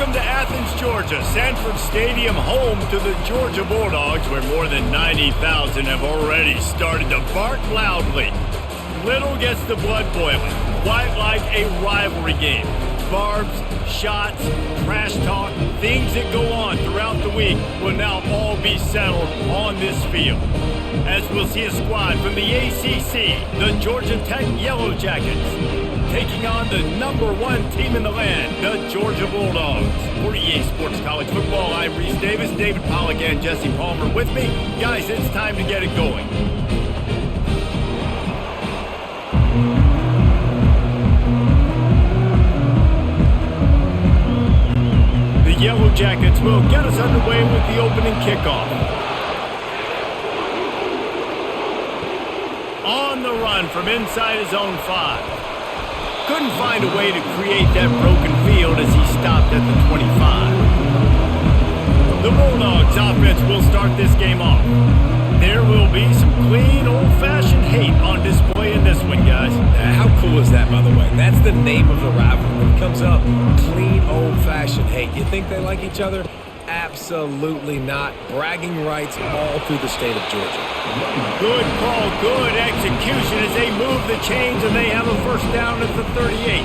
Welcome to Athens, Georgia, Sanford Stadium, home to the Georgia Bulldogs, where more than 90,000 have already started to bark loudly. Little gets the blood boiling, quite like a rivalry game. Barbs, shots, trash talk, things that go on throughout the week will now all be settled on this field. As we'll see a squad from the ACC, the Georgia Tech Yellow Jackets, taking on the #1 team in the land, the Georgia Bulldogs. For EA Sports College Football, I'm Reese Davis, David Pollack, and Jesse Palmer with me. Guys, it's time to get it going. The Yellow Jackets will get us underway with the opening kickoff. On the run from inside his own 5. Couldn't find a way to create that broken field as he stopped at the 25. The Bulldogs offense will start this game off. There will be some clean, old-fashioned hate on display in this one, guys. How cool is that, by the way? That's the name of the rivalry. When it comes up, clean, old-fashioned hate. You think they like each other? Absolutely not. Bragging rights all through the state of Georgia. Good call, good execution as they move the chains and they have a first down at the 38.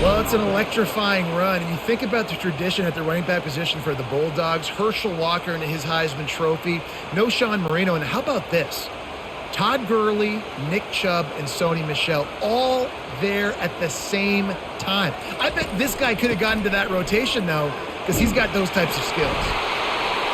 Well, it's an electrifying run, and you think about the tradition at the running back position for the Bulldogs. Herschel Walker and his Heisman Trophy. No Sean Marino, and how about this? Todd Gurley, Nick Chubb, and Sony Michel all there at the same time. I bet this guy could have gotten to that rotation, though, because he's got those types of skills.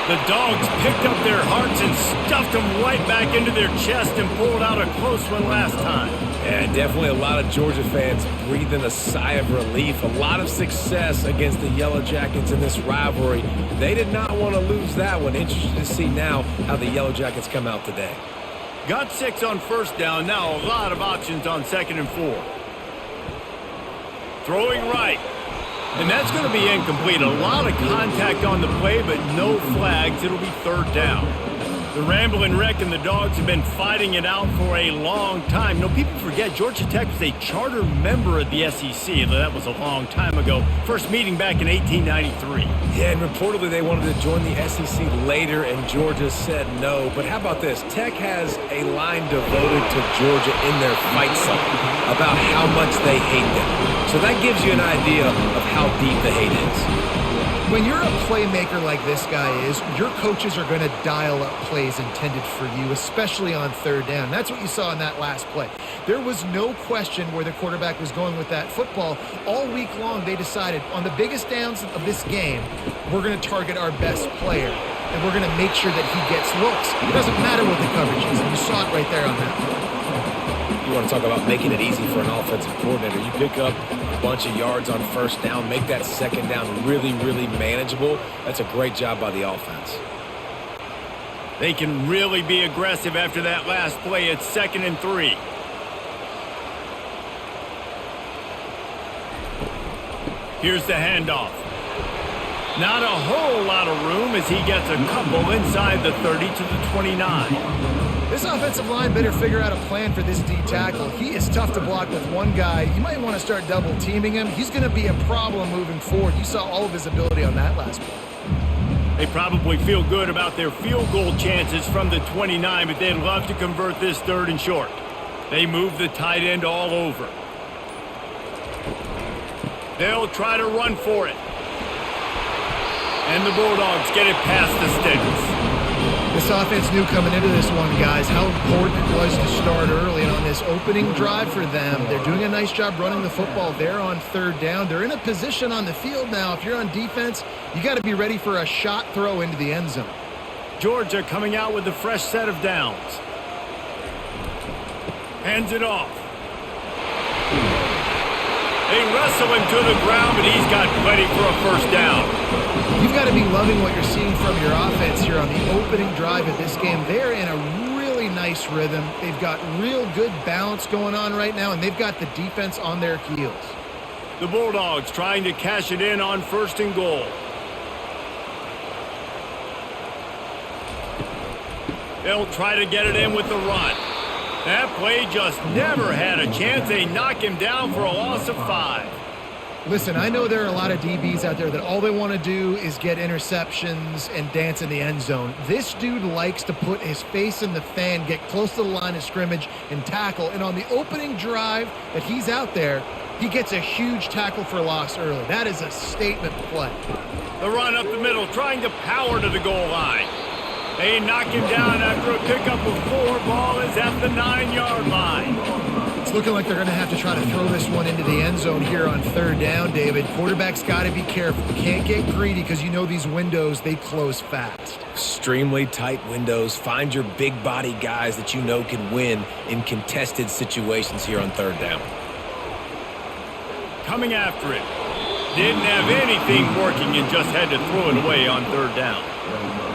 The Dogs picked up their hearts and stuffed them right back into their chest and pulled out a close one last time. And definitely a lot of Georgia fans breathing a sigh of relief. A lot of success against the Yellow Jackets in this rivalry. They did not want to lose that one. Interested to see now how the Yellow Jackets come out today. Got 6 on first down. Now a lot of options on 2nd and 4. Throwing right. And that's going to be incomplete. A lot of contact on the play, but no flags. It'll be 3rd down. The Ramblin' Wreck and the Dogs have been fighting it out for a long time. No, people forget Georgia Tech was a charter member of the SEC. That was a long time ago. First meeting back in 1893. Yeah, and reportedly they wanted to join the SEC later, and Georgia said no. But how about this? Tech has a line devoted to Georgia in their fight song about how much they hate them. So that gives you an idea of how deep the hate is. When you're a playmaker like this guy is, your coaches are going to dial up plays intended for you, especially on 3rd down. That's what you saw in that last play. There was no question where the quarterback was going with that football. All week long, they decided on the biggest downs of this game, we're going to target our best player, and we're going to make sure that he gets looks. It doesn't matter what the coverage is, and you saw it right there on that play. You want to talk about making it easy for an offensive coordinator. You pick up a bunch of yards on first down, make that 2nd down really, really manageable. That's a great job by the offense. They can really be aggressive after that last play. It's 2nd and 3. Here's the handoff. Not a whole lot of room as he gets a couple inside the 30 to the 29. This offensive line better figure out a plan for this D tackle. He is tough to block with one guy. You might want to start double teaming him. He's going to be a problem moving forward. You saw all of his ability on that last play. They probably feel good about their field goal chances from the 29, but they'd love to convert this 3rd and short. They move the tight end all over. They'll try to run for it. And the Bulldogs get it past the sticks. This offense knew coming into this one, guys, how important it was to start early. And on this opening drive for them, they're doing a nice job running the football there on 3rd down. They're in a position on the field now. If you're on defense, you got to be ready for a shot throw into the end zone. Georgia coming out with a fresh set of downs. Hands it off. They wrestle him to the ground, but he's got plenty for a first down. You've got to be loving what you're seeing from your offense here on the opening drive of this game. They're in a really nice rhythm. They've got real good balance going on right now, and they've got the defense on their heels. The Bulldogs trying to cash it in on 1st and goal. They'll try to get it in with the run. That play just never had a chance. They knock him down for a loss of 5. Listen, I know there are a lot of DBs out there that all they want to do is get interceptions and dance in the end zone. This dude likes to put his face in the fan, get close to the line of scrimmage, and tackle. And on the opening drive that he's out there, he gets a huge tackle for loss early. That is a statement play. The run up the middle, trying to power to the goal line. They knock him down after a pickup of 4. Ball is at the 9-yard line. It's looking like they're going to have to try to throw this one into the end zone here on third down, David. Quarterback's got to be careful. Can't get greedy because you know these windows, they close fast. Extremely tight windows. Find your big body guys that you know can win in contested situations here on third down. Coming after it. Didn't have anything working and just had to throw it away on third down.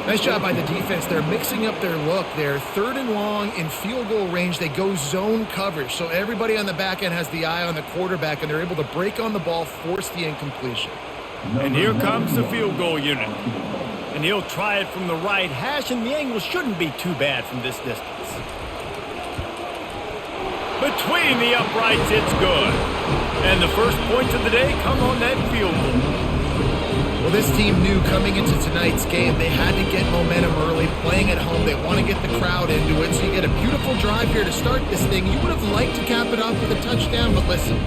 Nice job by the defense. They're mixing up their look. They're third and long in field goal range. They go zone coverage. So everybody on the back end has the eye on the quarterback, and they're able to break on the ball, force the incompletion. And here comes the field goal unit. And he'll try it from the right hash, and the angle shouldn't be too bad from this distance. Between the uprights, it's good. And the first points of the day come on that field goal. Well, this team knew coming into tonight's game they had to get momentum early, playing at home. They want to get the crowd into it, so you get a beautiful drive here to start this thing. You would have liked to cap it off with a touchdown, but listen,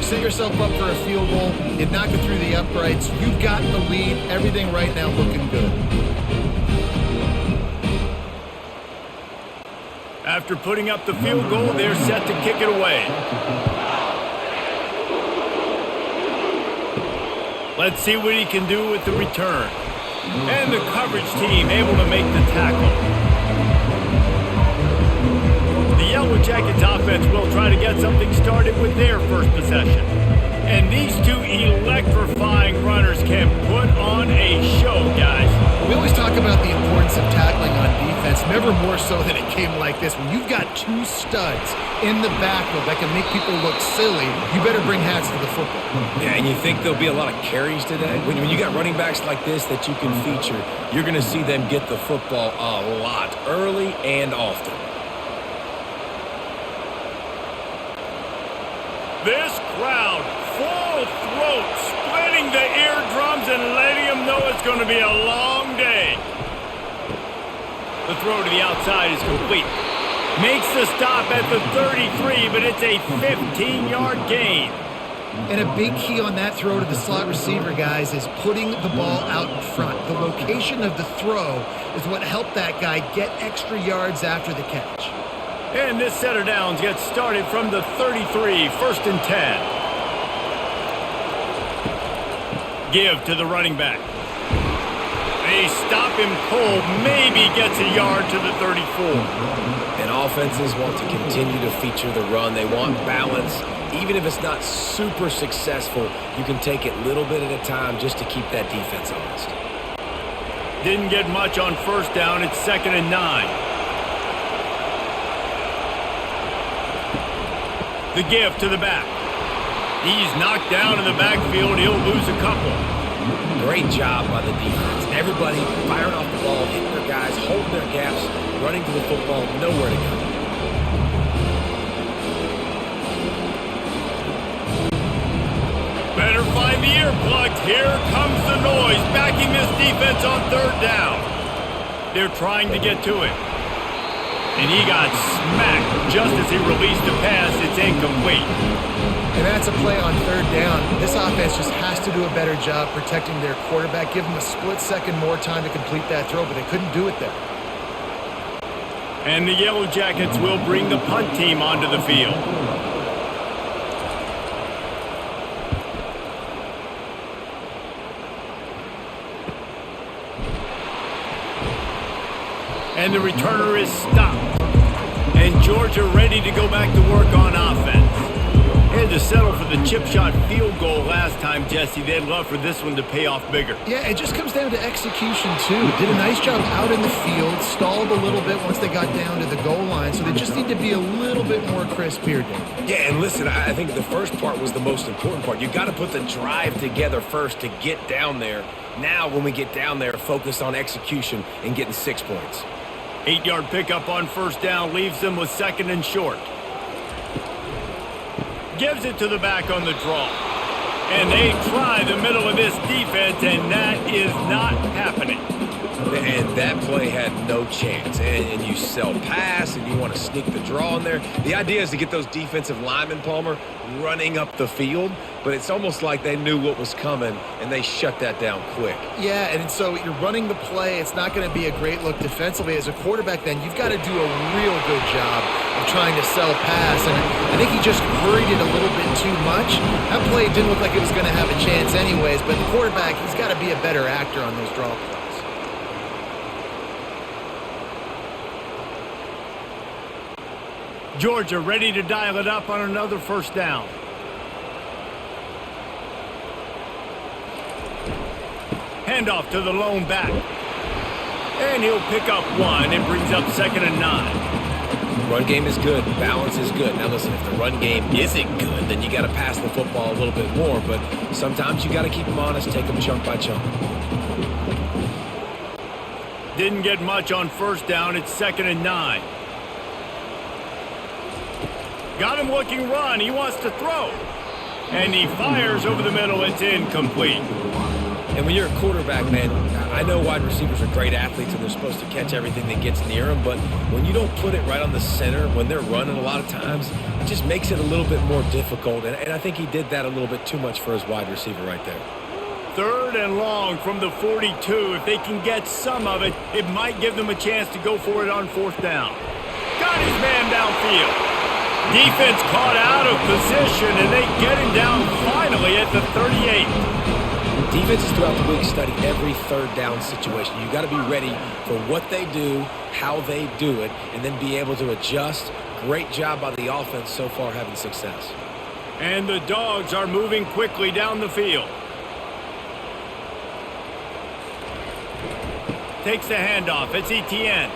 set yourself up for a field goal. You knock it through the uprights. You've got the lead. Everything right now looking good. After putting up the field goal, they're set to kick it away. Let's see what he can do with the return. And the coverage team able to make the tackle. The Yellow Jackets offense will try to get something started with their first possession. And these two electrifying runners can put on a show, guys. We always talk about the importance of tackling on defense, never more so than it came like this. When you've got two studs in the backfield that can make people look silly, you better bring hats to the football. Yeah, and you think there'll be a lot of carries today? When you got running backs like this that you can feature, you're going to see them get the football a lot, early and often. This crowd, full throat, splitting the eardrums and letting them know it's going to be a long day. The throw to the outside is complete. Makes the stop at the 33, but it's a 15-yard gain. And a big key on that throw to the slot receiver, guys, is putting the ball out in front. The location of the throw is what helped that guy get extra yards after the catch. And this set of downs gets started from the 33, 1st and 10. Give to the running back. They stop him cold, maybe gets a yard to the 34. And offenses want to continue to feature the run. They want balance. Even if it's not super successful, you can take it little bit at a time just to keep that defense honest. Didn't get much on first down. It's 2nd and 9. The give to the back. He's knocked down in the backfield. He'll lose a couple. Great job by the defense. Everybody firing off the ball, hitting their guys, holding their gaps, running to the football, nowhere to go. Better find the earplugs. Here comes the noise, backing this defense on third down. They're trying to get to it. And he got smacked just as he released the pass. It's incomplete. And that's a play on third down. This offense just has to do a better job protecting their quarterback. Give him a split second more time to complete that throw, but they couldn't do it there. And the Yellow Jackets will bring the punt team onto the field. And the returner is stopped. And Georgia ready to go back to work on offense. Had to settle for the chip shot field goal last time, Jesse. They'd love for this one to pay off bigger. Yeah, it just comes down to execution, too. Did a nice job out in the field, stalled a little bit once they got down to the goal line, so they just need to be a little bit more crisp here, Dave. Yeah, and listen, I think the first part was the most important part. You got to put the drive together first to get down there. Now, when we get down there, focus on execution and getting 6 points. 8-yard pickup on first down leaves them with 2nd and short. Gives it to the back on the draw. And they try the middle of this defense, and that is not happening. And that play had no chance. And you sell pass, and you want to sneak the draw in there. The idea is to get those defensive linemen, Palmer, running up the field. But it's almost like they knew what was coming, and they shut that down quick. Yeah, and so you're running the play. It's not going to be a great look defensively. As a quarterback, then, you've got to do a real good job of trying to sell pass. And I think he just hurried it a little bit too much. That play didn't look like it was going to have a chance anyways. But the quarterback, he's got to be a better actor on those draw plays. Georgia ready to dial it up on another first down. Handoff to the lone back. And he'll pick up one. It brings up 2nd and 9. Run game is good. Balance is good. Now listen, if the run game isn't good, then you got to pass the football a little bit more. But sometimes you got to keep them honest, take them chunk by chunk. Didn't get much on first down. It's 2nd and 9. Got him looking run. He wants to throw. And he fires over the middle. It's incomplete. And when you're a quarterback, man, I know wide receivers are great athletes and they're supposed to catch everything that gets near them, but when you don't put it right on the center, when they're running a lot of times, it just makes it a little bit more difficult. And I think he did that a little bit too much for his wide receiver right there. 3rd and long from the 42. If they can get some of it, it might give them a chance to go for it on 4th down. Got his man downfield. Defense caught out of position, and they get him down finally at the 38. Defenses throughout the week study every 3rd down situation. You got to be ready for what they do, how they do it, and then be able to adjust. Great job by the offense so far having success. And the Dogs are moving quickly down the field. Takes the handoff. It's Etienne.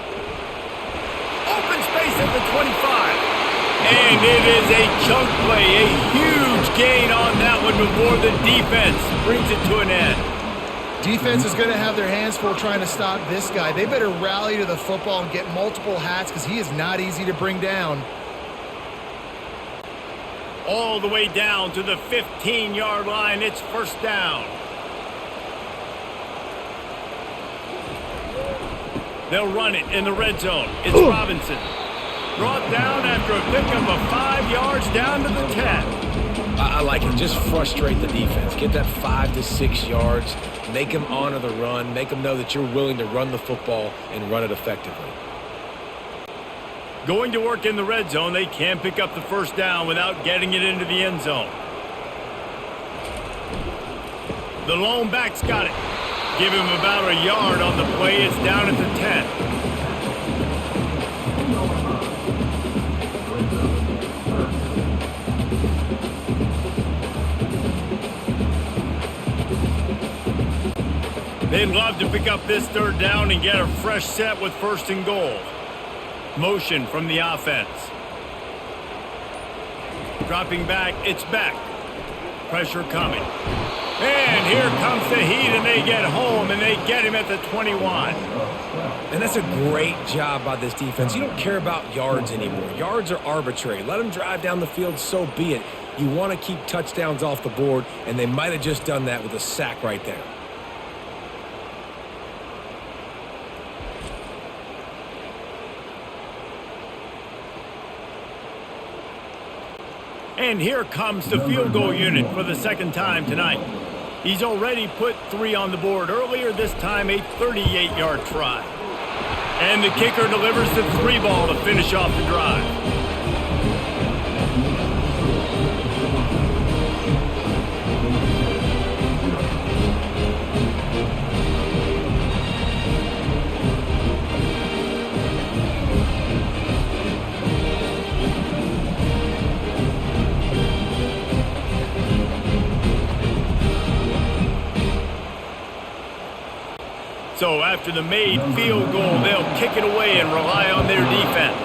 Open space at the 25. And it is a chunk play, a huge gain on that one before the defense brings it to an end. Defense is going to have their hands full trying to stop this guy. They better rally to the football and get multiple hats because he is not easy to bring down. All the way down to the 15-yard line. It's 1st down. They'll run it in the red zone. It's Robinson. Brought down after a pickup of 5 yards down to the 10. I like it. Just frustrate the defense. Get that 5 to 6 yards. Make them honor the run. Make them know that you're willing to run the football and run it effectively. Going to work in the red zone. They can pick up the 1st down without getting it into the end zone. The lone back's got it. Give him about a yard on the play. It's down at the 10. They'd love to pick up this 3rd down and get a fresh set with 1st and goal. Motion from the offense. Dropping back, it's back. Pressure coming. And here comes the heat, and they get home, and they get him at the 21. And that's a great job by this defense. You don't care about yards anymore. Yards are arbitrary. Let them drive down the field, so be it. You want to keep touchdowns off the board, and they might have just done that with a sack right there. And here comes the field goal unit for the 2nd time tonight. He's already put 3 on the board. Earlier this time, a 38-yard try. And the kicker delivers the 3 ball to finish off the drive. So after the made field goal, they'll kick it away and rely on their defense.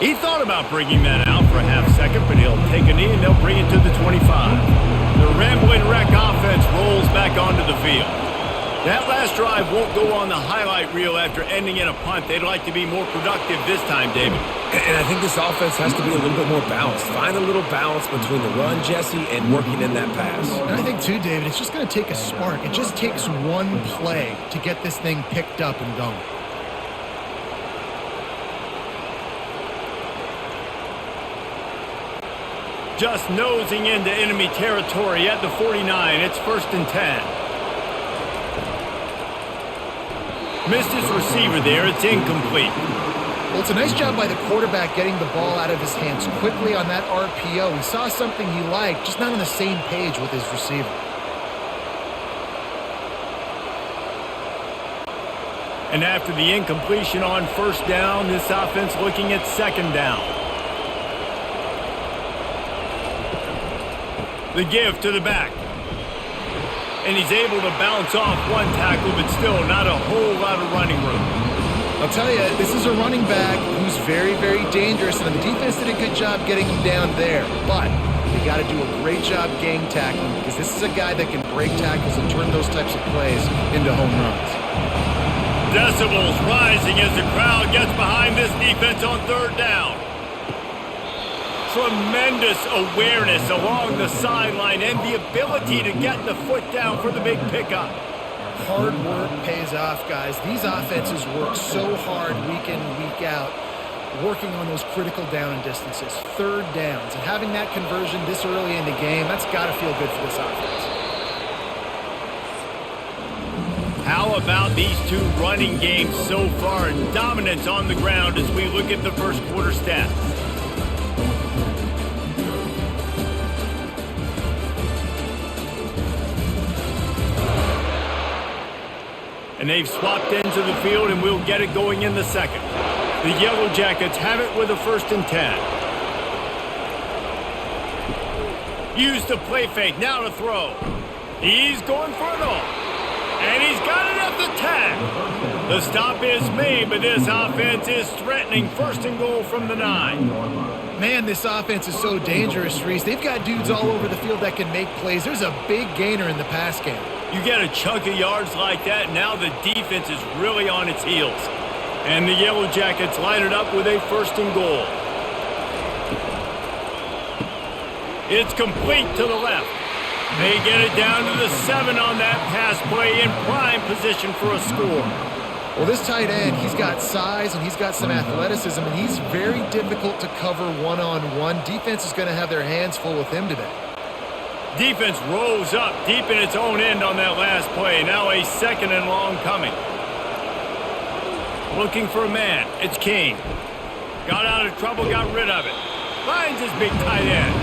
He thought about bringing that out for a half second, but he'll take a knee and they'll bring it to the 25. The Rambling Wreck offense rolls back onto the field. That last drive won't go on the highlight reel after ending in a punt. They'd like to be more productive this time, David. And I think this offense has to be a little bit more balanced. Find a little balance between the run, Jesse, and working in that pass. And I think, too, David, it's just going to take a spark. It just takes one play to get this thing picked up and going. Just nosing into enemy territory at the 49. It's 1st and 10. Missed his receiver there. It's incomplete. Well, it's a nice job by the quarterback getting the ball out of his hands quickly on that RPO. He saw something he liked, just not on the same page with his receiver. And after the incompletion on 1st down, this offense looking at 2nd down. The give to the back. And he's able to bounce off one tackle, but still not a whole lot of running room. I'll tell you, this is a running back who's very, very dangerous, and the defense did a good job getting him down there. But they got to do a great job gang tackling, because this is a guy that can break tackles and turn those types of plays into home runs. Decibels rising as the crowd gets behind this defense on 3rd down. Tremendous awareness along the sideline and the ability to get the foot down for the big pickup. Hard work pays off, guys. These offenses work so hard week in and week out, working on those critical down and distances, 3rd downs, and having that conversion this early in the game, that's got to feel good for this offense. How about these two running games so far and dominance on the ground as we look at the 1st quarter stats? And they've swapped into the field, and we'll get it going in the 2nd. The Yellow Jackets have it with a 1st and 10. Use the play fake, now to throw. He's going for it all. And he's got it at the 10. The stop is made, but this offense is threatening 1st and goal from the 9. Man, this offense is so dangerous, Reese. They've got dudes all over the field that can make plays. There's a big gainer in the pass game. You get a chunk of yards like that, now the defense is really on its heels. And the Yellow Jackets line it up with a 1st and goal. It's complete to the left. They get it down to the 7 on that pass play in prime position for a score. Well, this tight end, he's got size and he's got some athleticism, and he's very difficult to cover one-on-one. Defense is going to have their hands full with him today. Defense rose up deep in its own end on that last play. Now a 2nd and long coming. Looking for a man. It's King. Got out of trouble, got rid of it. Finds his big tight end.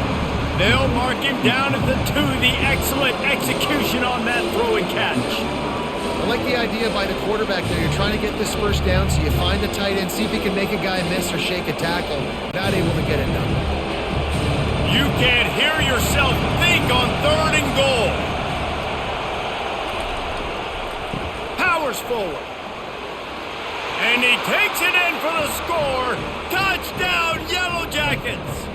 They'll mark him down at the 2. The excellent execution on that throw and catch. I like the idea by the quarterback there. You're trying to get this 1st down, so you find the tight end, see if he can make a guy miss or shake a tackle. Not able to get it done. You can't hear yourself think on 3rd and goal. Powers forward. And he takes it in for the score. Touchdown, Yellow Jackets.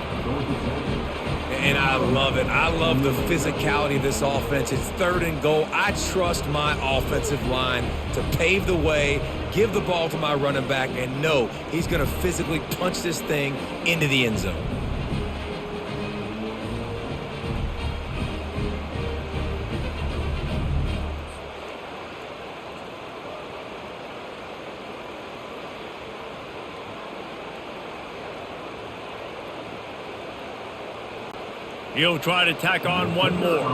And I love it. I love the physicality of this offense. It's 3rd and goal. I trust my offensive line to pave the way, give the ball to my running back, and know he's going to physically punch this thing into the end zone. He'll try to tack on one more.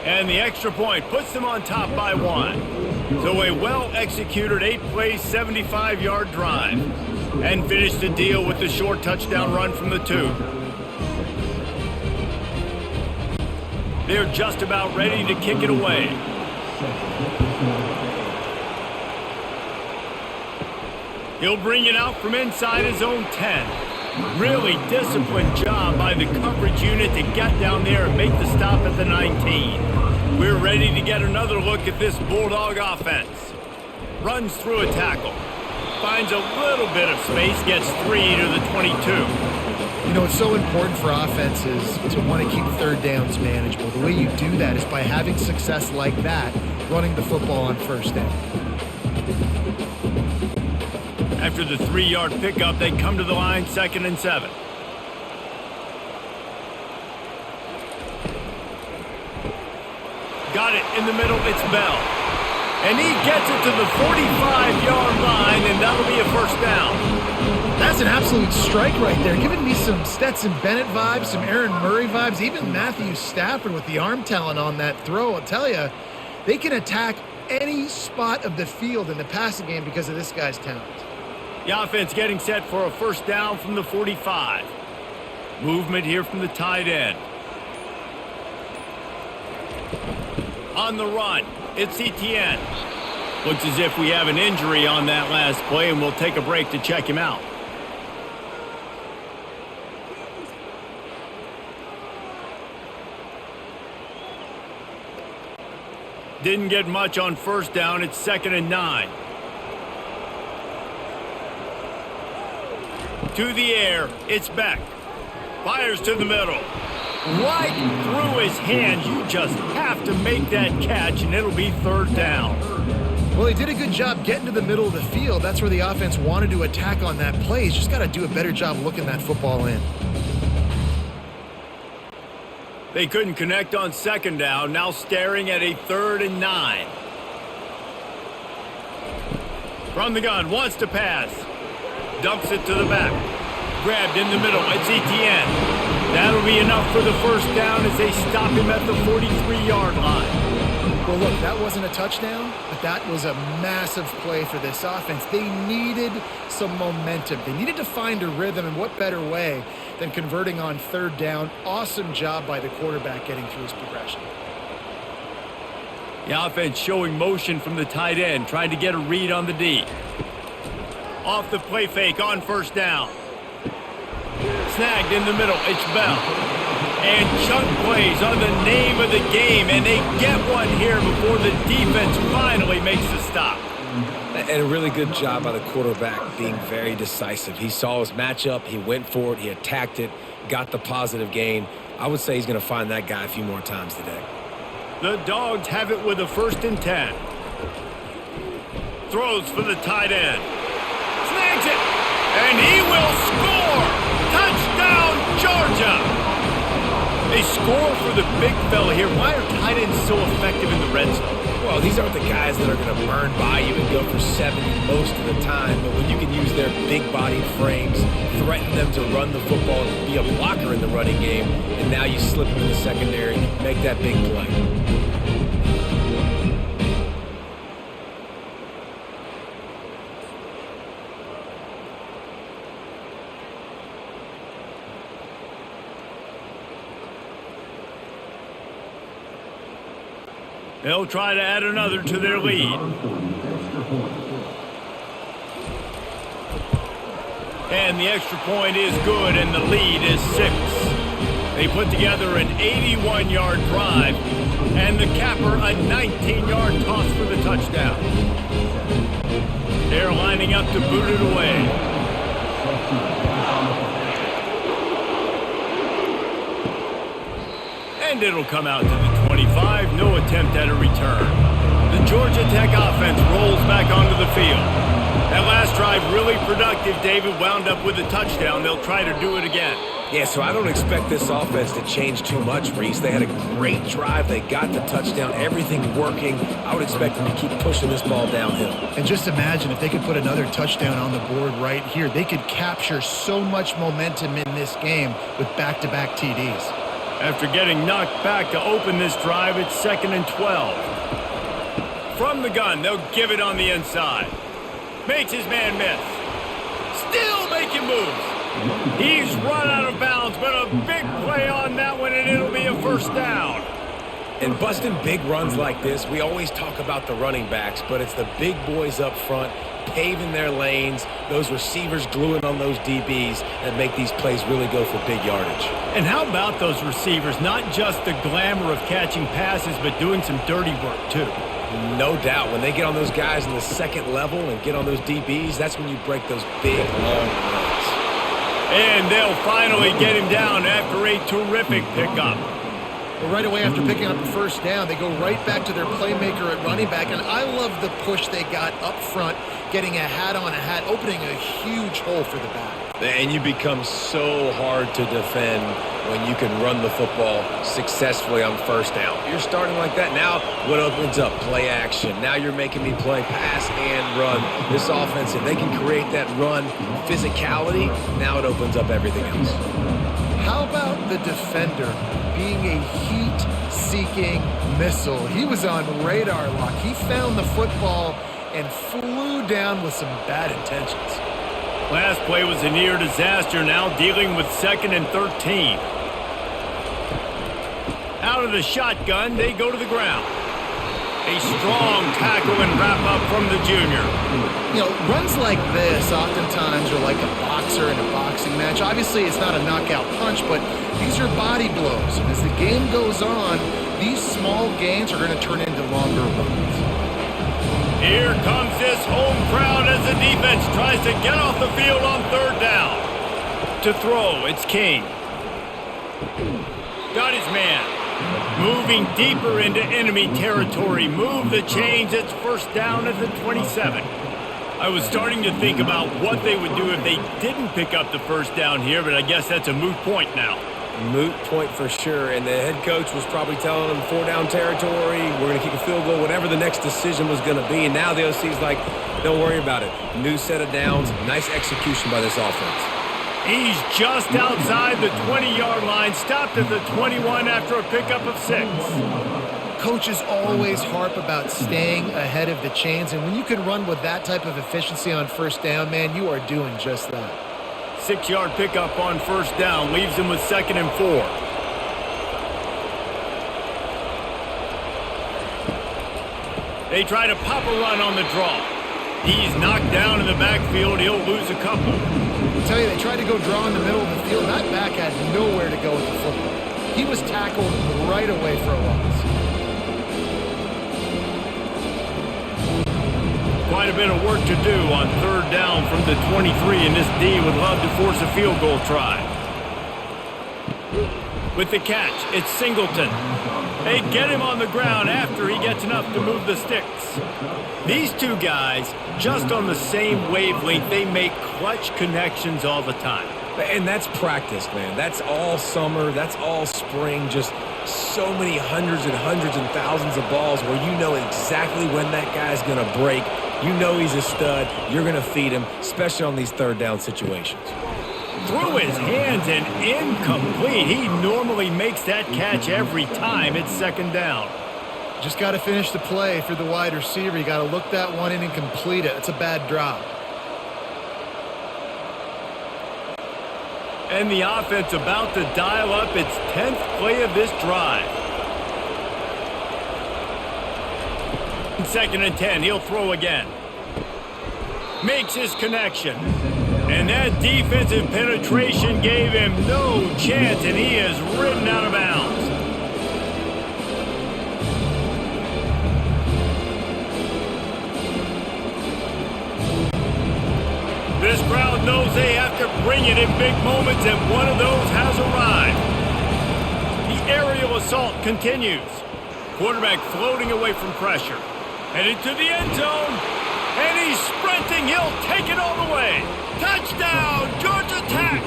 And the extra point puts them on top by 1. So a well-executed 8-play, 75-yard drive. And finish the deal with the short touchdown run from the 2. They're just about ready to kick it away. He'll bring it out from inside his own 10. Really disciplined job by the coverage unit to get down there and make the stop at the 19. We're ready to get another look at this Bulldog offense. Runs through a tackle. Finds a little bit of space, gets 3 to the 22. You know, it's so important for offenses to want to keep third downs manageable. The way you do that is by having success like that, running the football on first down. After the 3-yard pickup, they come to the line, 2nd and 7. Got it in the middle, it's Bell. And he gets it to the 45-yard line, and that'll be a first down. That's an absolute strike right there. Giving me some Stetson Bennett vibes, some Aaron Murray vibes, even Matthew Stafford with the arm talent on that throw. I'll tell you, they can attack any spot of the field in the passing game because of this guy's talent. The offense getting set for a first down from the 45. Movement here from the tight end. On the run, it's Etienne. Looks as if we have an injury on that last play, and we'll take a break to check him out. Didn't get much on first down. It's 2nd and 9. To the air, it's Beck. Fires to the middle. Right through his hands. You just have to make that catch, and it'll be 3rd down. Well, he did a good job getting to the middle of the field. That's where the offense wanted to attack on that play. He's just got to do a better job looking that football in. They couldn't connect on 2nd down. Now staring at a 3rd and 9. From the gun, wants to pass. Dumps it to the back. Grabbed in the middle. It's Etienne. That'll be enough for the first down as they stop him at the 43-yard line. Well, look, that wasn't a touchdown, but that was a massive play for this offense. They needed some momentum. They needed to find a rhythm, and what better way than converting on 3rd down. Awesome job by the quarterback getting through his progression. The offense showing motion from the tight end, trying to get a read on the D. Off the play fake on first down. Snagged in the middle, it's Bell. And chunk plays are the name of the game, and they get one here before the defense finally makes the stop. And a really good job by the quarterback being very decisive. He saw his matchup, he went for it, he attacked it, got the positive gain. I would say he's going to find that guy a few more times today. The Dogs have it with a 1st and 10. Throws for the tight end. Snags it, and he will score! Touchdown, Georgia! They score for the big fella here. Why are tight ends so effective in the red zone? Well, these aren't the guys that are going to burn by you and go for 70 most of the time, but when you can use their big-bodied frames, threaten them to run the football, be a blocker in the running game, and now you slip them in the secondary, make that big play. They'll try to add another to their lead. And the extra point is good, and the lead is 6. They put together an 81-yard drive, and the capper a 19-yard toss for the touchdown. They're lining up to boot it away. And it'll come out to the 25, no attempt at a return. The Georgia Tech offense rolls back onto the field. That last drive really productive, David, wound up with a touchdown. They'll try to do it again. Yeah, so I don't expect this offense to change too much, Reese. They had a great drive. They got the touchdown, everything working. I would expect them to keep pushing this ball downhill. And just imagine if they could put another touchdown on the board right here. They could capture so much momentum in this game with back-to-back TDs. After getting knocked back to open this drive, it's 2nd and 12. From the gun, they'll give it on the inside. Makes his man miss. Still making moves. He's run out of bounds, but a big play on that one, and it'll be a first down. And busting big runs like this, we always talk about the running backs, but it's the big boys up front paving their lanes, those receivers gluing on those DBs that make these plays really go for big yardage. And how about those receivers? Not just the glamour of catching passes, but doing some dirty work, too. No doubt. When they get on those guys in the second level and get on those DBs, that's when you break those big, long runs. And they'll finally get him down after a terrific pickup. Well, right away after picking up the first down, they go right back to their playmaker at running back. And I love the push they got up front, getting a hat on a hat, opening a huge hole for the back. And you become so hard to defend when you can run the football successfully on first down. You're starting like that. Now what opens up? Play action. Now you're making me play pass and run. This offense, if they can create that run physicality, now it opens up everything else. How about the defender being a heat-seeking missile? He was on radar lock. He found the football and flew down with some bad intentions. Last play was a near disaster, now dealing with 2nd and 13. Out of the shotgun, they go to the ground. A strong tackle and wrap-up from the junior. You know, runs like this oftentimes are like a boxer in a boxing match. Obviously, it's not a knockout punch, but these are body blows. And as the game goes on, these small gains are going to turn into longer runs. Here comes this home crowd as the defense tries to get off the field on 3rd down. To throw, it's King. Got his man. Moving deeper into enemy territory. Move the chains. It's 1st down at the 27. I was starting to think about what they would do if they didn't pick up the 1st down here, but I guess that's a moot point now. Moot point for sure, and the head coach was probably telling them 4-down territory, we're going to kick a field goal, whatever the next decision was going to be, and now the OC's like, don't worry about it. New set of downs, nice execution by this offense. He's just outside the 20-yard line, stopped at the 21 after a pickup of 6. Coaches always harp about staying ahead of the chains, and when you can run with that type of efficiency on 1st down, man, you are doing just that. 6-yard pickup on 1st down leaves him with 2nd and 4. They try to pop a run on the draw. He's knocked down in the backfield. He'll lose a couple. I tell you, they tried to go draw in the middle of the field. That back had nowhere to go with the football. He was tackled right away for a loss. Quite a bit of work to do on 3rd down from the 23, and this D would love to force a field goal try. With the catch, it's Singleton. They get him on the ground after he gets enough to move the sticks. These two guys, just on the same wavelength, they make clutch connections all the time. And that's practice, man. That's all summer. That's all spring. Just so many hundreds and thousands of balls where you know exactly when that guy's going to break. You know he's a stud. You're going to feed him, especially on these 3rd down situations. Through his hands and incomplete. He normally makes that catch every time. It's 2nd down. Just got to finish the play for the wide receiver. You got to look that one in and complete it. It's a bad drop. And the offense about to dial up its 10th play of this drive. 2nd and 10, he'll throw again. Makes his connection. And that defensive penetration gave him no chance, and he is ridden out of bounds. This crowd knows they have to bring it in big moments, and one of those has arrived. The aerial assault continues. Quarterback floating away from pressure. Headed to the end zone. And he's sprinting. He'll take it all the way. Touchdown, Georgia Tech.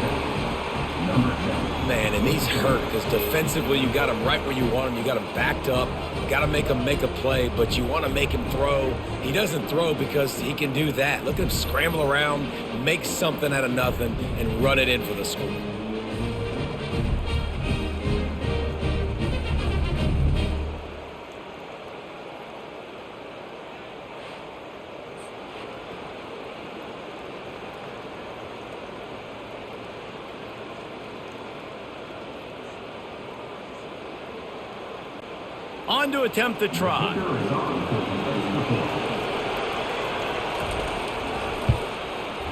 Man, and he's hurt because defensively you got him right where you want him. You got him backed up. You got to make him make a play, but you want to make him throw. He doesn't throw because he can do that. Look at him scramble around, make something out of nothing, and run it in for the score. On to attempt the try.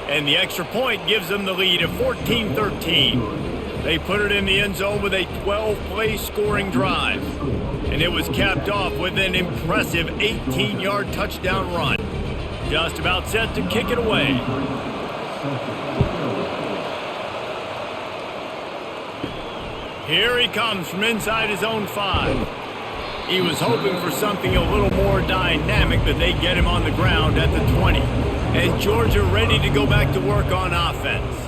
And the extra point gives them the lead of 14-13. They put it in the end zone with a 12-play scoring drive. And it was capped off with an impressive 18-yard touchdown run. Just about set to kick it away. Here he comes from inside his own 5. He was hoping for something a little more dynamic, but they get him on the ground at the 20. And Georgia ready to go back to work on offense.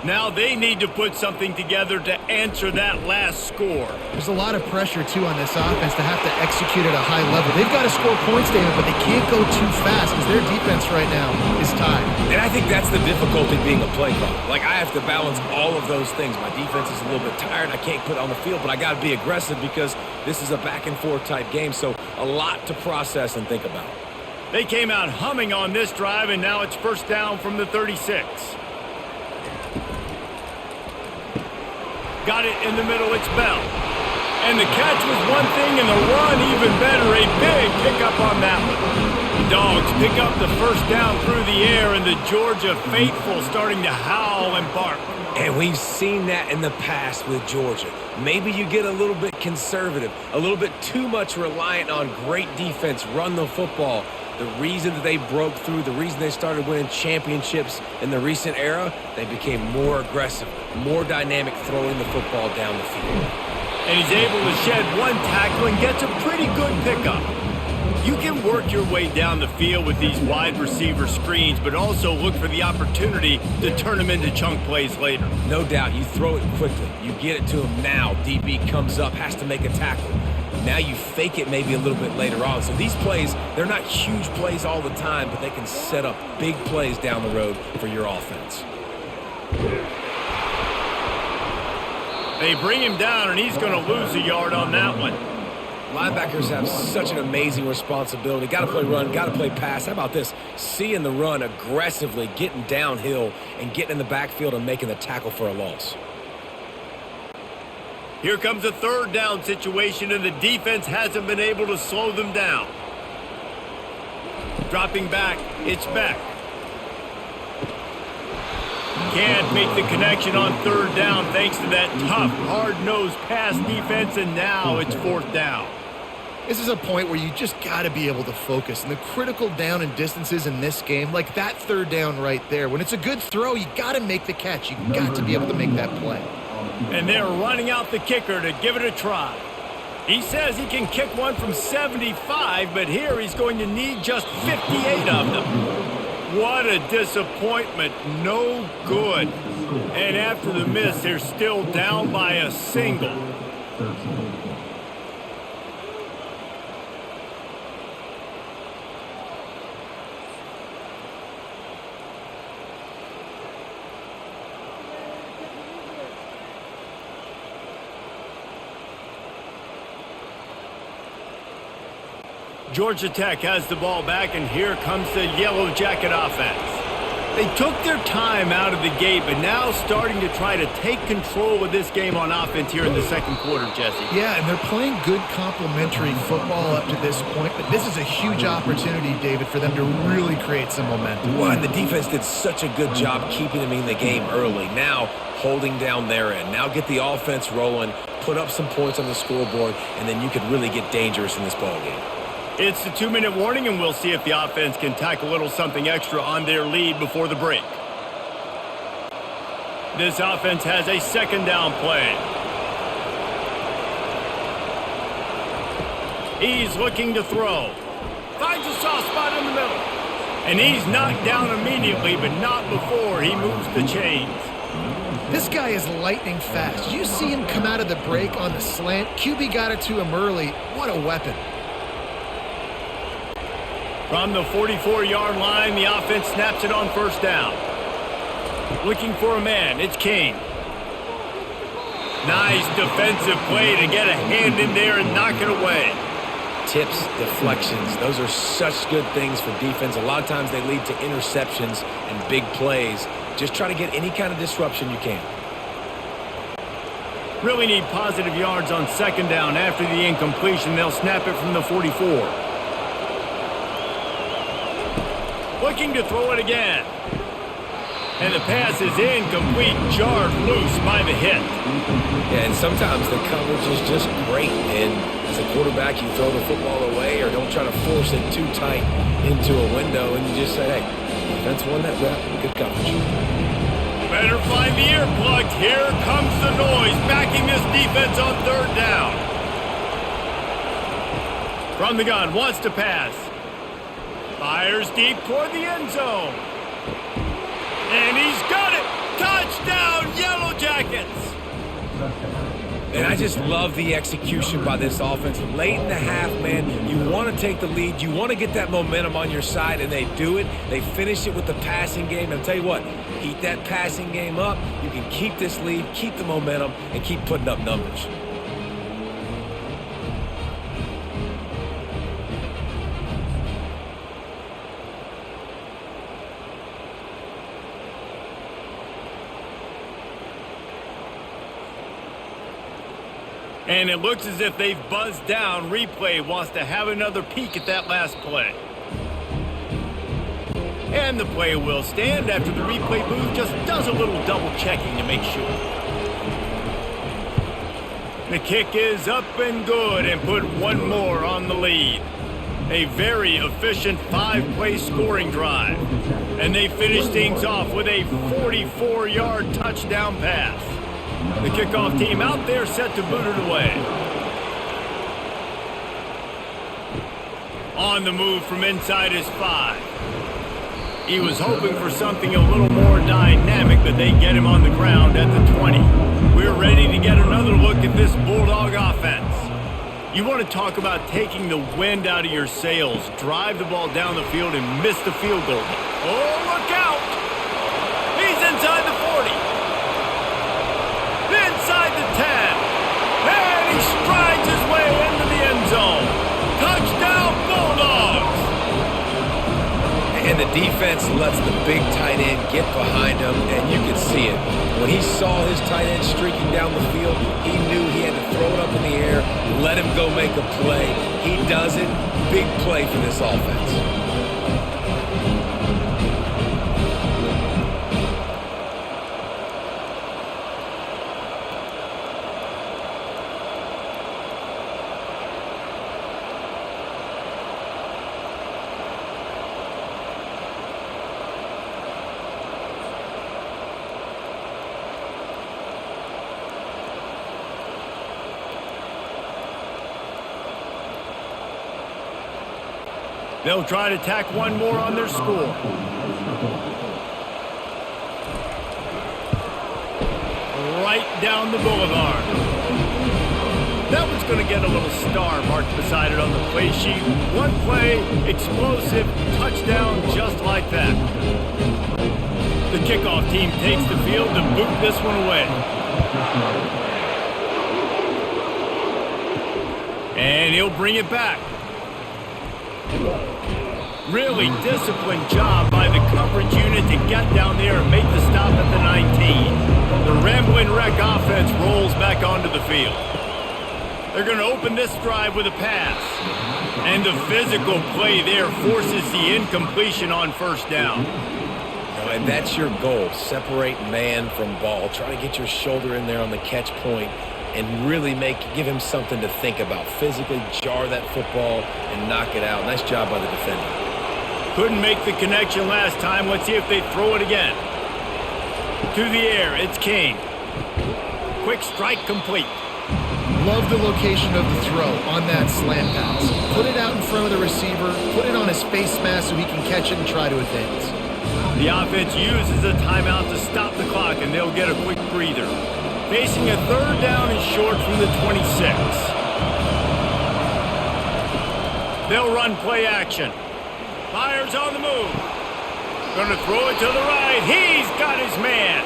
Now they need to put something together to answer that last score. There's a lot of pressure, too, on this offense to have to execute at a high level. They've got to score points, David, but they can't go too fast because their defense right now is tied. And I think that's the difficulty being a play caller. Like, I have to balance all of those things. My defense is a little bit tired. I can't put it on the field, but I got to be aggressive because this is a back-and-forth type game, so a lot to process and think about. They came out humming on this drive, and now it's first down from the 36. Got it in the middle, it's Bell. And the catch was one thing, and the run even better. A big pickup on that one. The Dogs pick up the first down through the air, and the Georgia faithful starting to howl and bark. And we've seen that in the past with Georgia. Maybe you get a little bit conservative, a little bit too much reliant on great defense, run the football. The reason that they broke through, the reason they started winning championships in the recent era, they became more aggressive, more dynamic throwing the football down the field. And he's able to shed one tackle and gets a pretty good pickup. You can work your way down the field with these wide receiver screens, but also look for the opportunity to turn them into chunk plays later. No doubt, you throw it quickly. You get it to him now. DB comes up, has to make a tackle. Now you fake it maybe a little bit later on. So these plays, they're not huge plays all the time, but they can set up big plays down the road for your offense. They bring him down, and he's going to lose a yard on that one. Linebackers have such an amazing responsibility. Got to play run, got to play pass. How about this? Seeing the run aggressively, getting downhill, and getting in the backfield and making the tackle for a loss. Here comes a third down situation, and the defense hasn't been able to slow them down. Dropping back, it's Beck. Can't make the connection on third down thanks to that tough, hard-nosed pass defense, and now it's fourth down. This is a point where you just got to be able to focus. And the critical down and distances in this game, like that third down right there, when it's a good throw, you got to make the catch. You got to be able to make that play. And they're running out the kicker to give it a try. He says he can kick one from 75, but here he's going to need just 58 of them. What a disappointment. No good. And after the miss, they're still down by a single. Georgia Tech has the ball back, and here comes the Yellow Jacket offense. They took their time out of the gate, but now starting to try to take control of this game on offense here in the second quarter, Jesse. Yeah, and they're playing good complementary football up to this point, but this is a huge opportunity, David, for them to really create some momentum. Well, and the defense did such a good job keeping them in the game early. Now holding down their end. Now get the offense rolling, put up some points on the scoreboard, and then you could really get dangerous in this ball game. It's the 2-minute warning, and we'll see if the offense can tack a little something extra on their lead before the break. This offense has a second down play. He's looking to throw. Finds a soft spot in the middle. And he's knocked down immediately, but not before he moves the chains. This guy is lightning fast. You see him come out of the break on the slant. QB got it to him early. What a weapon. From the 44-yard line, the offense snaps it on first down. Looking for a man, it's King. Nice defensive play to get a hand in there and knock it away. Tips, deflections, those are such good things for defense. A lot of times they lead to interceptions and big plays. Just try to get any kind of disruption you can. Really need positive yards on second down. After the incompletion, they'll snap it from the 44. Looking to throw it again. And the pass is incomplete, jarred loose by the hit. Yeah, and sometimes the coverage is just great. And as a quarterback, you throw the football away or don't try to force it too tight into a window. And you just say, hey, defense won that rep. Good coverage. Better find the earplugs. Here comes the noise, backing this defense on third down. From the gun, wants to pass. Fires deep toward the end zone. And he's got it! Touchdown, Yellow Jackets! And I just love the execution by this offense. Late in the half, man, you want to take the lead. You want to get that momentum on your side, and they do it. They finish it with the passing game. And I'll tell you what, keep that passing game up. You can keep this lead, keep the momentum, and keep putting up numbers. And it looks as if they've buzzed down. Replay wants to have another peek at that last play. And the play will stand after the replay booth just does a little double checking to make sure. The kick is up and good and put one more on the lead. A very efficient 5-play scoring drive. And they finish things off with a 44-yard touchdown pass. The kickoff team out there set to boot it away. On the move from inside his 5. He was hoping for something a little more dynamic, but they get him on the ground at the 20. We're ready to get another look at this Bulldog offense. You want to talk about taking the wind out of your sails. Drive the ball down the field and miss the field goal. Oh, look out! He's inside the 40. Inside the 10. And he strides his way into the end zone. Touchdown, Bulldogs! And the defense lets the big tight end get behind him, and you can see it. When he saw his tight end streaking down the field, he knew he had to throw it up in the air, let him go make a play. He does it. Big play for this offense. They'll try to tack one more on their score. Right down the boulevard. That one's going to get a little star marked beside it on the play sheet. One play, explosive, touchdown just like that. The kickoff team takes the field to boot this one away. And he'll bring it back. Really disciplined job by the coverage unit to get down there and make the stop at the 19. The Ramblin' Wreck offense rolls back onto the field. They're going to open this drive with a pass. And the physical play there forces the incompletion on first down. And that's your goal. Separate man from ball. Try to get your shoulder in there on the catch point and really give him something to think about. Physically jar that football and knock it out. Nice job by the defender. Couldn't make the connection last time. Let's see if they throw it again. To the air, it's King. Quick strike complete. Love the location of the throw on that slant pass. Put it out in front of the receiver, put it on his face mask so he can catch it and try to advance. The offense uses a timeout to stop the clock, and they'll get a quick breather. Facing a third down and short from the 26. They'll run play action. Fires on the move. Gonna throw it to the right. He's got his man.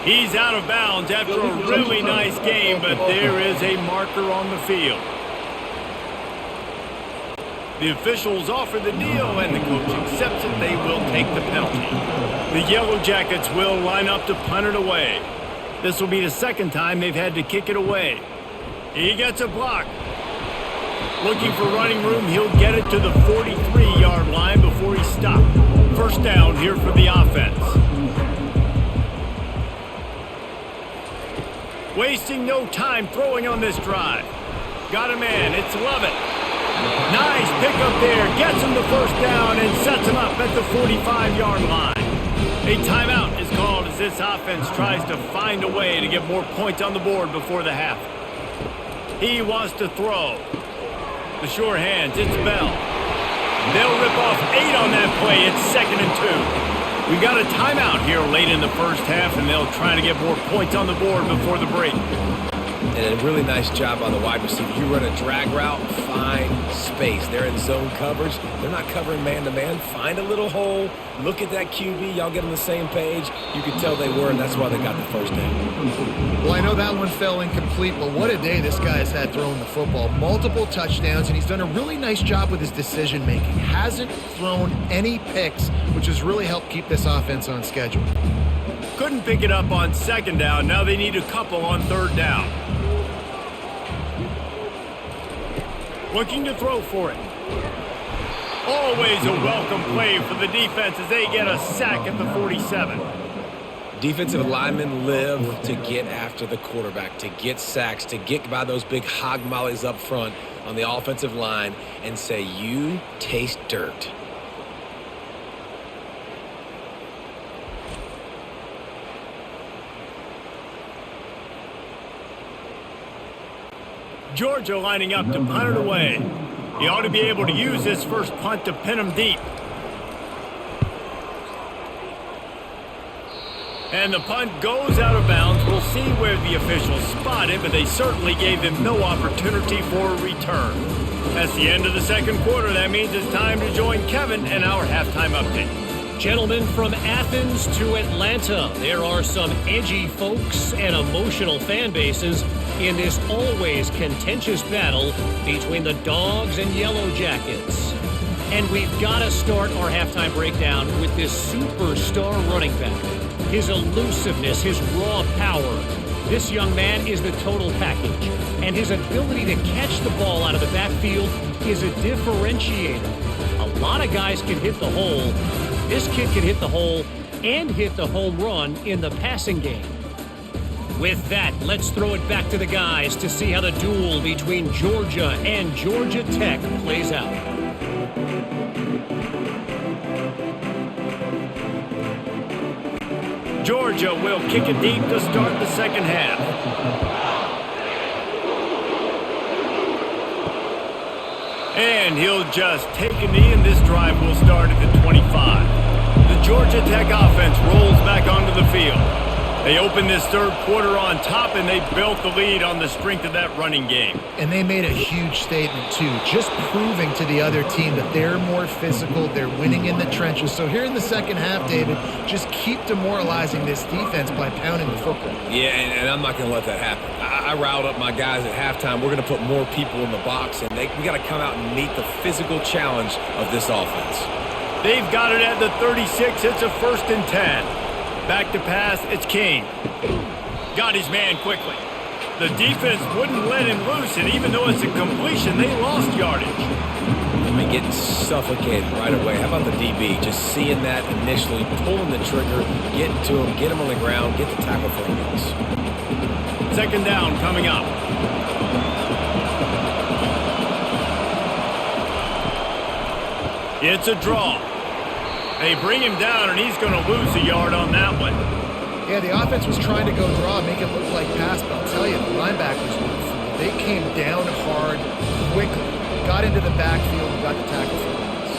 He's out of bounds after a really nice game, but there is a marker on the field. The officials offer the deal, and the coach accepts it. They will take the penalty. The Yellow Jackets will line up to punt it away. This will be the second time they've had to kick it away. He gets a block. Looking for running room, he'll get it to the 43-yard line before he's stopped. First down here for the offense. Wasting no time throwing on this drive. Got a man, it's Lovett. Nice pickup there, gets him the first down and sets him up at the 45-yard line. A timeout is called as this offense tries to find a way to get more points on the board before the half. He wants to throw. The sure hands, it's Bell. They'll rip off 8 on that play. It's 2nd and 2. We've got a timeout here late in the first half, and they'll try to get more points on the board before the break. And a really nice job by the wide receiver. You run a drag route, find space. They're in zone coverage. They're not covering man-to-man. Find a little hole. Look at that QB. Y'all get on the same page. You can tell they were, and that's why they got the first down. Well, I know that one fell incomplete, but what a day this guy has had throwing the football. Multiple touchdowns, and he's done a really nice job with his decision-making. Hasn't thrown any picks, which has really helped keep this offense on schedule. Couldn't pick it up on 2nd down. Now they need a couple on 3rd down. Looking to throw for it. Always a welcome play for the defense as they get a sack at the 47. Defensive linemen live to get after the quarterback, to get sacks, to get by those big hog mollies up front on the offensive line and say, you taste dirt. Georgia lining up to punt it away. He ought to be able to use this first punt to pin him deep. And the punt goes out of bounds. We'll see where the officials spot it, but they certainly gave him no opportunity for a return. That's the end of the 2nd quarter. That means it's time to join Kevin and our halftime update. Gentlemen, from Athens to Atlanta, there are some edgy folks and emotional fan bases in this always contentious battle between the Dogs and Yellow Jackets. And we've got to start our halftime breakdown with this superstar running back. His elusiveness, his raw power. This young man is the total package. And his ability to catch the ball out of the backfield is a differentiator. A lot of guys can hit the hole. This kid can hit the hole and hit the home run in the passing game. With that, let's throw it back to the guys to see how the duel between Georgia and Georgia Tech plays out. Georgia will kick it deep to start the 2nd half. And he'll just take a knee, and this drive will start at the 25. The Georgia Tech offense rolls back onto the field. They opened this 3rd quarter on top, and they built the lead on the strength of that running game. And they made a huge statement, too, just proving to the other team that they're more physical, they're winning in the trenches. So here in the 2nd half, David, just keep demoralizing this defense by pounding the football. Yeah, and I'm not going to let that happen. I riled up my guys at halftime. We're going to put more people in the box, and we got to come out and meet the physical challenge of this offense. They've got it at the 36. It's a 1st and 10. Back to pass, it's King. Got his man quickly. The defense wouldn't let him loose, and even though it's a completion, they lost yardage. I mean, getting suffocated right away. How about the DB? Just seeing that initially, pulling the trigger, getting to him, get him on the ground, get the tackle for the loss. 2nd down coming up. It's a draw. They bring him down, and he's going to lose a yard on that one. Yeah, the offense was trying to go draw, make it look like pass, but I'll tell you, the linebackers were fooled. They came down hard, quickly, got into the backfield, and got the tackle for loss.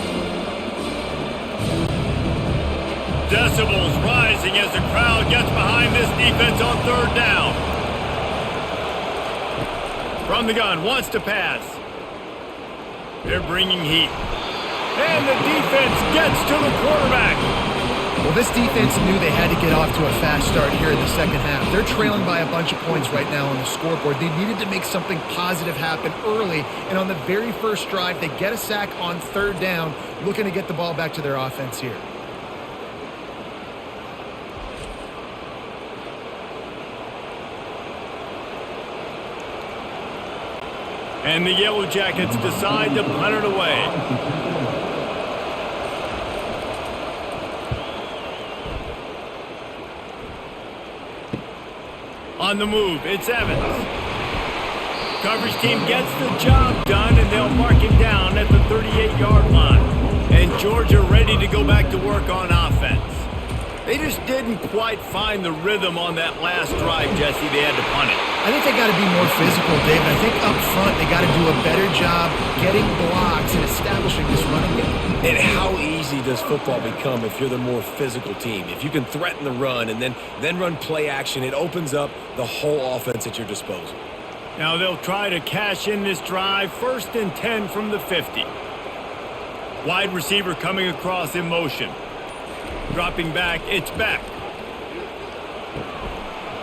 Decibels rising as the crowd gets behind this defense on 3rd down. From the gun, wants to pass. They're bringing heat. And the defense gets to the quarterback. Well, this defense knew they had to get off to a fast start here in the 2nd half. They're trailing by a bunch of points right now on the scoreboard. They needed to make something positive happen early, and on the very first drive, they get a sack on 3rd down, looking to get the ball back to their offense here. And the Yellow Jackets decide to punt it away. On the move, it's Evans. Coverage team gets the job done, and they'll mark him down at the 38-yard line. And Georgia ready to go back to work on offense. They just didn't quite find the rhythm on that last drive, Jesse. They had to punt it. I think they got to be more physical, David. I think up front they got to do a better job getting blocks and establishing this running game. And how easy does football become if you're the more physical team? If you can threaten the run and then run play action, it opens up the whole offense at your disposal. Now they'll try to cash in this drive. 1st and 10 from the 50. Wide receiver coming across in motion. Dropping back, it's back.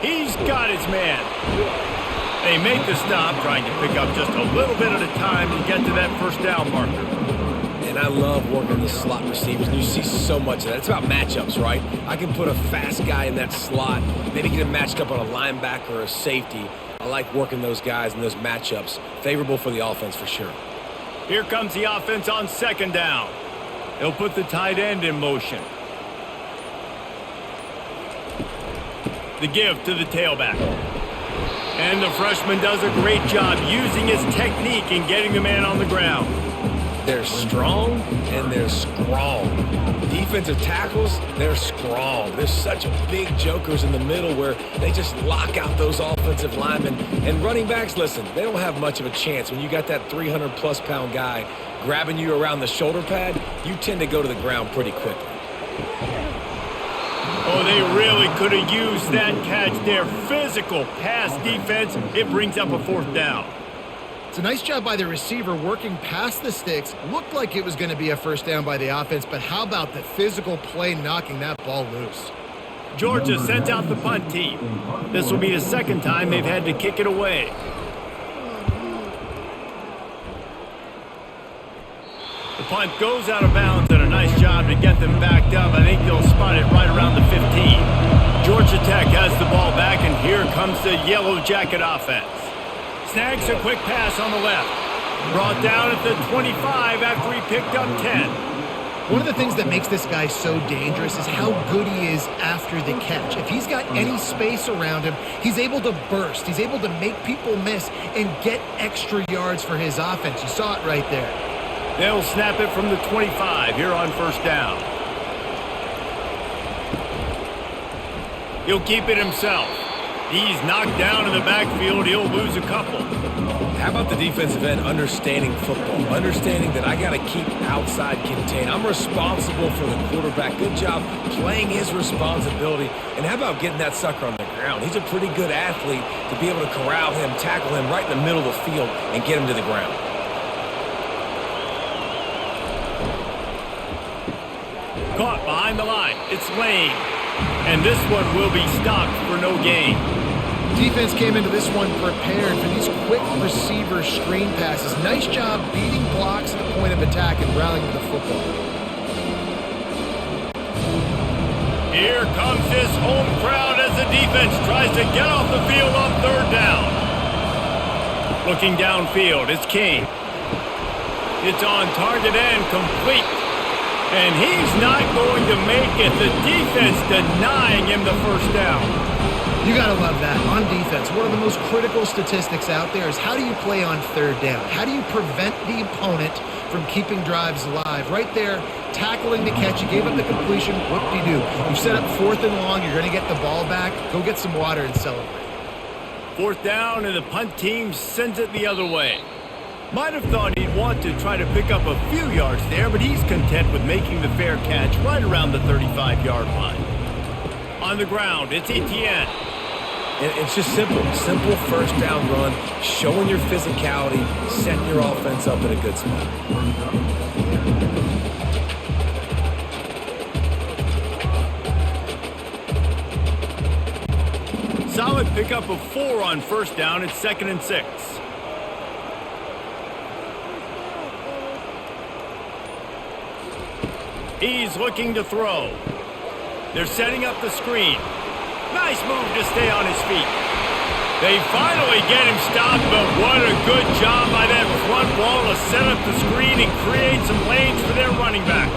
He's got his man. They make the stop, trying to pick up just a little bit at a time to get to that first down marker. And I love working the slot receivers, and you see so much of that. It's about matchups, right? I can put a fast guy in that slot, maybe get him matched up on a linebacker or a safety. I like working those guys in those matchups. Favorable for the offense for sure. Here comes the offense on 2nd down. They'll put the tight end in motion. The give to the tailback. And the freshman does a great job using his technique and getting the man on the ground. They're strong and they're strong. Defensive tackles, they're strong. There's such big jokers in the middle where they just lock out those offensive linemen. And running backs, listen, they don't have much of a chance. When you got that 300-plus pound guy grabbing you around the shoulder pad, you tend to go to the ground pretty quickly. Oh, they really could have used that catch there. Physical pass defense. It brings up a 4th down. It's a nice job by the receiver working past the sticks. Looked like it was going to be a 1st down by the offense, but how about the physical play knocking that ball loose? Georgia sends out the punt team. This will be the 2nd time they've had to kick it away. The punt goes out of bounds, and a nice job to get them backed up. I think they'll spot it right around the 15. Georgia Tech has the ball back, and here comes the Yellow Jacket offense. Snags a quick pass on the left. Brought down at the 25 after he picked up 10. One of the things that makes this guy so dangerous is how good he is after the catch. If he's got any space around him, he's able to burst. He's able to make people miss and get extra yards for his offense. You saw it right there. They'll snap it from the 25 here on 1st down. He'll keep it himself. He's knocked down in the backfield. He'll lose a couple. How about the defensive end understanding football? Understanding that I got to keep outside contained. I'm responsible for the quarterback. Good job playing his responsibility. And how about getting that sucker on the ground? He's a pretty good athlete to be able to corral him, tackle him right in the middle of the field, and get him to the ground. Caught behind the line. It's Lane. And this one will be stopped for no gain. Defense came into this one prepared for these quick receiver screen passes. Nice job beating blocks at the point of attack and rallying to the football. Here comes this home crowd as the defense tries to get off the field on 3rd down. Looking downfield, it's King. It's on target and complete. And he's not going to make it. The defense denying him the 1st down. You got to love that. On defense, one of the most critical statistics out there is how do you play on 3rd down? How do you prevent the opponent from keeping drives alive? Right there, tackling the catch. You gave up the completion. Whoop-de-doo. You set up 4th and long. You're going to get the ball back. Go get some water and celebrate. 4th down, and the punt team sends it the other way. Might have thought he'd want to try to pick up a few yards there, but he's content with making the fair catch right around the 35-yard line. On the ground, it's Etienne. And it's just simple 1st down run, showing your physicality, setting your offense up in a good spot. Solid pickup of 4 on 1st down. It's 2nd and 6. He's looking to throw. They're setting up the screen. Nice move to stay on his feet. They finally get him stopped, but what a good job by that front wall to set up the screen and create some lanes for their running back.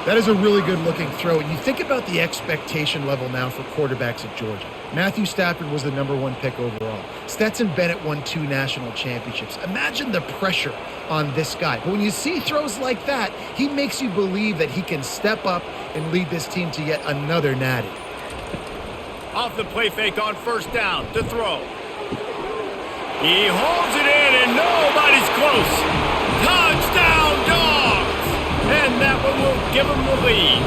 That is a really good-looking throw. And you think about the expectation level now for quarterbacks at Georgia. Matthew Stafford was the #1 pick overall. Stetson Bennett won 2 national championships. Imagine the pressure on this guy. But when you see throws like that, he makes you believe that he can step up and lead this team to yet another natty. Off the play fake on first down to throw. He holds it in and nobody's close. Touchdown, Dogs! And that one will give him the lead.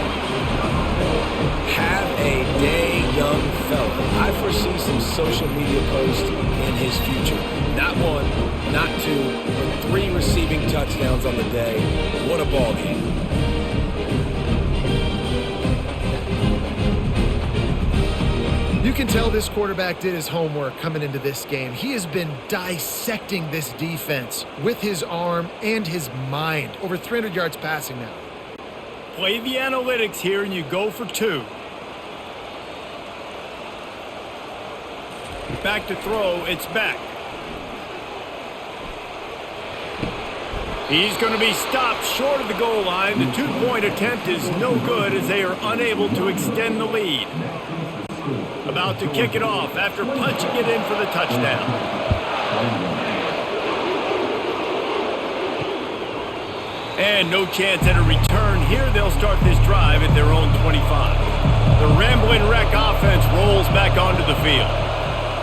Have a day, young fella. I foresee some social media posts in his future. Not 1, not 2, but 3 receiving touchdowns on the day. What a ball game. You can tell this quarterback did his homework coming into this game. He has been dissecting this defense with his arm and his mind. Over 300 yards passing now. Play the analytics here and you go for 2. Back to throw, it's back. He's going to be stopped short of the goal line. The 2-point attempt is no good as they are unable to extend the lead. About to kick it off after punching it in for the touchdown. And no chance at a return here. They'll start this drive at their own 25. The Rambling Wreck offense rolls back onto the field.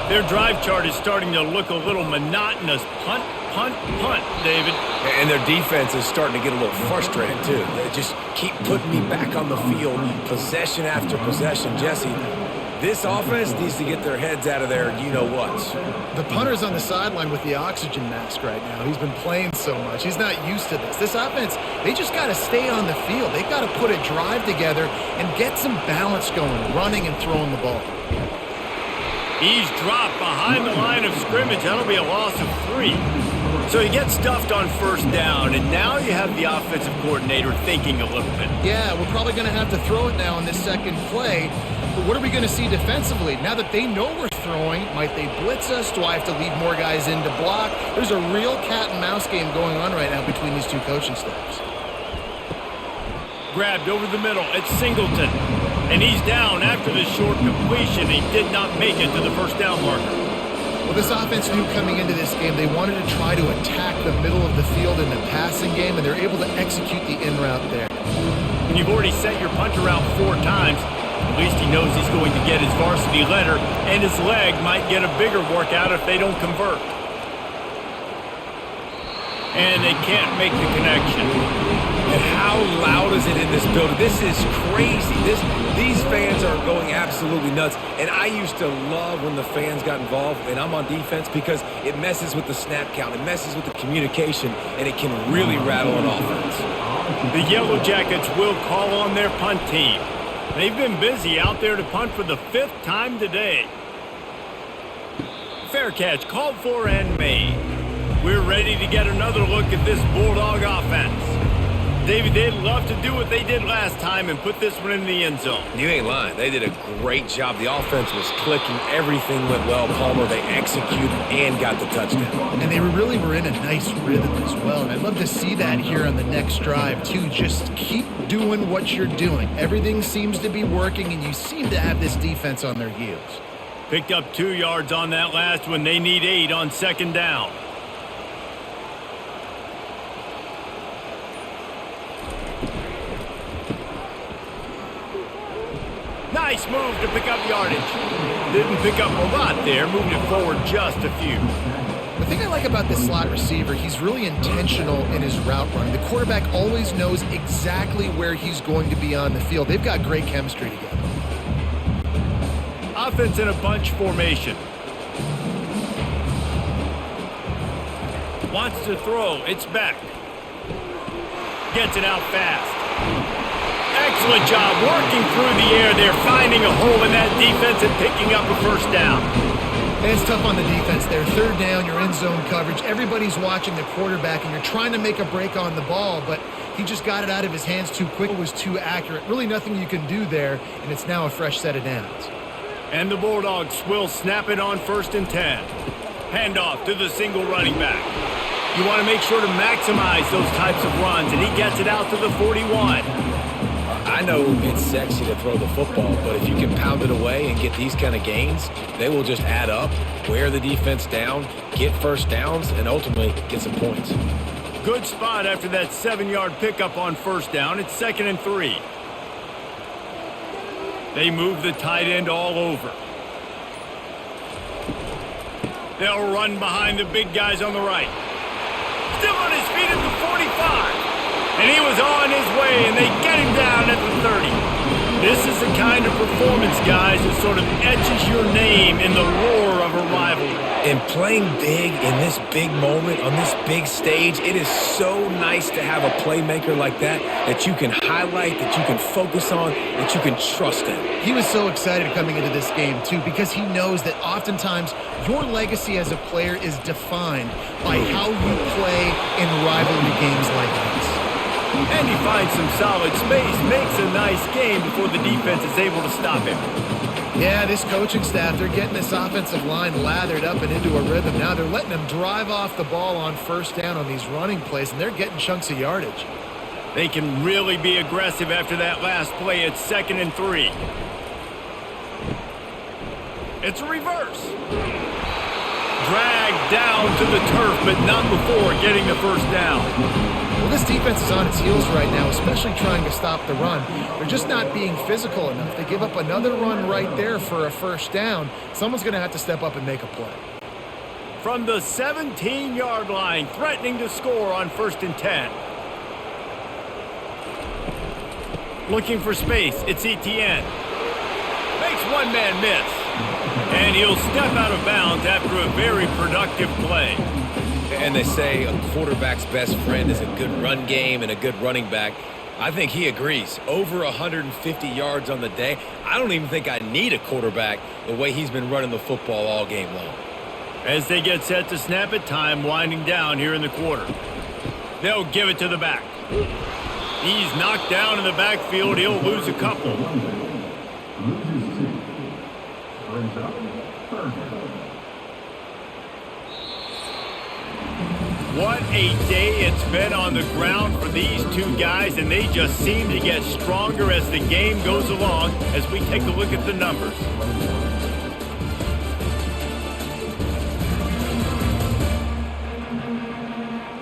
Their drive chart is starting to look a little monotonous. Punt, punt, punt, David. And their defense is starting to get a little frustrated, too. They just keep putting me back on the field, possession after possession. Jesse, this offense needs to get their heads out of their you-know-whats. The punter's on the sideline with the oxygen mask right now. He's been playing so much. He's not used to this. This offense, they just got to stay on the field. They've got to put a drive together and get some balance going, running and throwing the ball. He's dropped behind the line of scrimmage. That'll be a loss of 3. So he gets stuffed on first down, and now you have the offensive coordinator thinking a little bit. Yeah, we're probably going to have to throw it now on this second play. But what are we going to see defensively? Now that they know we're throwing, might they blitz us? Do I have to leave more guys in to block? There's a real cat and mouse game going on right now between these 2 coaching staffs. Grabbed over the middle. It's Singleton. And he's down after the short completion. He did not make it to the first down marker. Well, this offense knew coming into this game they wanted to try to attack the middle of the field in the passing game, and they're able to execute the in route there. When you've already set your punter out 4 times, at least he knows he's going to get his varsity letter, and his leg might get a bigger workout if they don't convert. And they can't make the connection. And how loud is it in this building? This is crazy. These fans are going absolutely nuts. And I used to love when the fans got involved, and I'm on defense, because it messes with the snap count. It messes with the communication, and it can really rattle an offense. The Yellow Jackets will call on their punt team. They've been busy out there to punt for the 5th time today. Fair catch called for and made. We're ready to get another look at this Bulldog offense. David, they'd love to do what they did last time and put this one in the end zone. You ain't lying. They did a great job. The offense was clicking. Everything went well. Palmer, they executed and got the touchdown. And they really were in a nice rhythm as well. And I'd love to see that here on the next drive, too. Just keep doing what you're doing. Everything seems to be working, and you seem to have this defense on their heels. Picked up 2 yards on that last one. They need 8 on second down. Nice move to pick up yardage. Didn't pick up a lot there, moved it forward just a few. The thing I like about this slot receiver, he's really intentional in his route running. The quarterback always knows exactly where he's going to be on the field. They've got great chemistry together. Offense in a bunch formation. Wants to throw, it's back. Gets it out fast. Excellent job working through the air. They're finding a hole in that defense and picking up a first down. And it's tough on the defense there. 3rd down, you're in zone coverage. Everybody's watching the quarterback, and you're trying to make a break on the ball, but he just got it out of his hands too quick. It was too accurate. Really nothing you can do there, and it's now a fresh set of downs. And the Bulldogs will snap it on 1st and 10. Handoff to the single running back. You want to make sure to maximize those types of runs, and he gets it out to the 41. I know it's sexy to throw the football, but if you can pound it away and get these kind of gains, they will just add up, wear the defense down, get first downs, and ultimately get some points. Good spot after that 7-yard pickup on first down. It's 2nd and 3. They move the tight end all over. They'll run behind the big guys on the right. Still on his feet at the 45. And he was on his way, and they get him down at the 30. This is the kind of performance, guys, that sort of etches your name in the roar of a rivalry. And playing big in this big moment, on this big stage, it is so nice to have a playmaker like that you can highlight, that you can focus on, that you can trust in. He was so excited coming into this game, too, because he knows that oftentimes your legacy as a player is defined by how you play in rivalry games like this. And he finds some solid space, makes a nice game before the defense is able to stop him. Yeah, this coaching staff, they're getting this offensive line lathered up and into a rhythm. Now they're letting them drive off the ball on first down on these running plays, and they're getting chunks of yardage. They can really be aggressive after that last play. It's 2nd and 3. It's a reverse. Dragged down to the turf, but not before getting the first down. Well, this defense is on its heels right now, especially trying to stop the run. They're just not being physical enough. They give up another run right there for a first down. Someone's going to have to step up and make a play. From the 17-yard line, threatening to score on 1st and 10. Looking for space, it's Etienne. Makes one man miss. And he'll step out of bounds after a very productive play. And they say a quarterback's best friend is a good run game and a good running back. I think he agrees. Over 150 yards on the day. I don't even think I need a quarterback the way he's been running the football all game long. As they get set to snap it, time winding down here in the quarter. They'll give it to the back. He's knocked down in the backfield. He'll lose a couple. What a day it's been on the ground for these two guys, and they just seem to get stronger as the game goes along as we take a look at the numbers.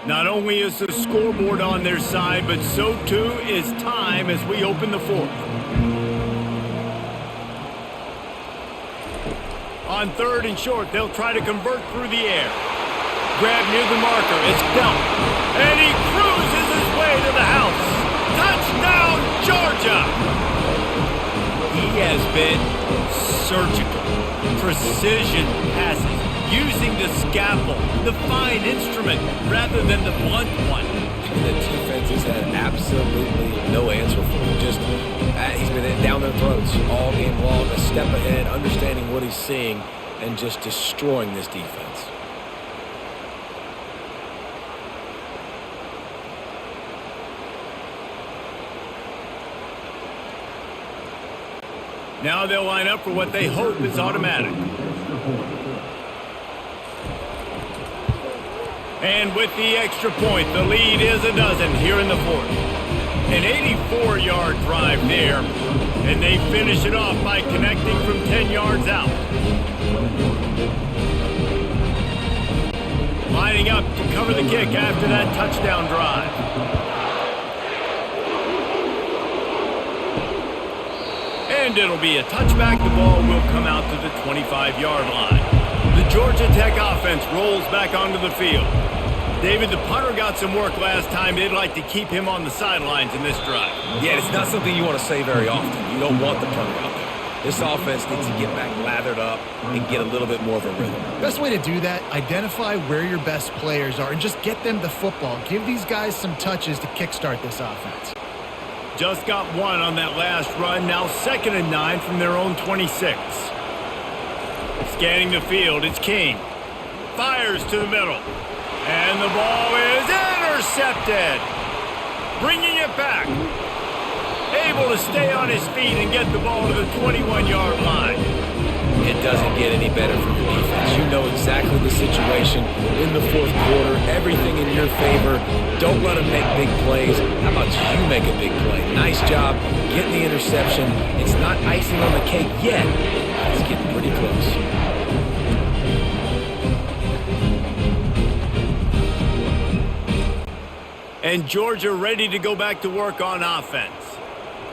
Not only is the scoreboard on their side, but so too is time as we open the fourth. On 3rd and short, they'll try to convert through the air. Grab near the marker, it's Belt. And he cruises his way to the house. Touchdown, Georgia! He has been surgical. Precision passes, using the scalpel, the fine instrument, rather than the blunt one. The defense has had absolutely no answer for him. Just, he's been down their throats all game long, a step ahead, understanding what he's seeing, and just destroying this defense. Now they'll line up for what they hope is automatic. And with the extra point, the lead is a dozen here in the fourth. An 84-yard drive there, and they finish it off by connecting from 10 yards out. Lining up to cover the kick after that touchdown drive. And it'll be a touchback. The ball will come out to the 25-yard line. The Georgia Tech offense rolls back onto the field. David, the punter got some work last time. They'd like to keep him on the sidelines in this drive. Yeah, it's not something you want to say very often. You don't want the punter out there. This offense needs to get back lathered up and get a little bit more of a rhythm. Best way to do that, identify where your best players are and just get them the football. Give these guys some touches to kickstart this offense. Just got one on that last run. Now 2nd and 9 from their own 26. Scanning the field, it's King. Fires to the middle. And the ball is intercepted. Bringing it back. Able to stay on his feet and get the ball to the 21-yard line. it doesn't get any better for your defense. You know exactly the situation in the fourth quarter, everything in your favor. Don't let them make big plays. How about you make a big play? Nice job getting the interception. It's not icing on the cake yet. It's getting pretty close. And Georgia ready to go back to work on offense.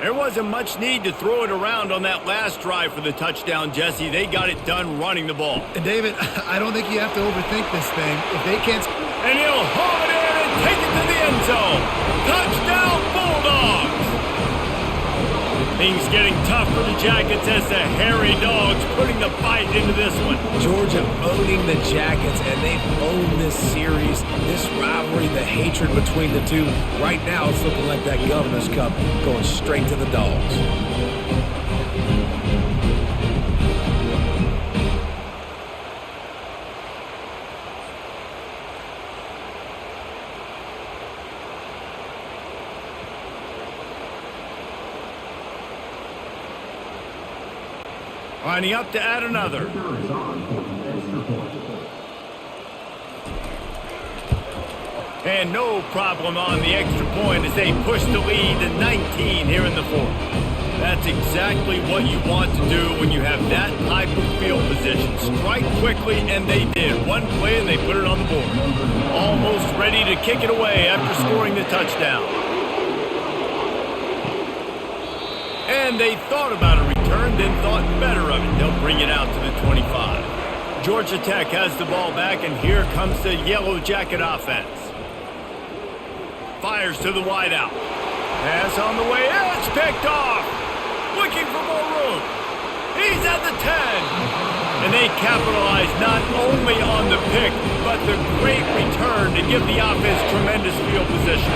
There wasn't much need to throw it around on that last drive for the touchdown, Jesse. They got it done running the ball. And David, I don't think you have to overthink this thing. If they can't... And he'll haul it in and take it to the end zone. Touchdown, Bulldogs! Things getting tough for the Jackets as the hairy dogs putting the bite into this one. Georgia owning the Jackets, and they've owned this series, this rivalry, the hatred between the two. Right now, it's looking like that Governor's Cup going straight to the Dogs. Lining up to add another. And no problem on the extra point as they push the lead to 19 here in the fourth. That's exactly what you want to do when you have that type of field position. Strike quickly, and they did. One play, and they put it on the board. Almost ready to kick it away after scoring the touchdown. And they thought about a return, then thought better of it. They'll bring it out to the 25. Georgia Tech has the ball back, and here comes the Yellow Jacket offense. Fires to the wideout. Pass on the way. It's picked off. Looking for more room. He's at the 10. And they capitalize not only on the pick, but the great return to give the offense tremendous field position.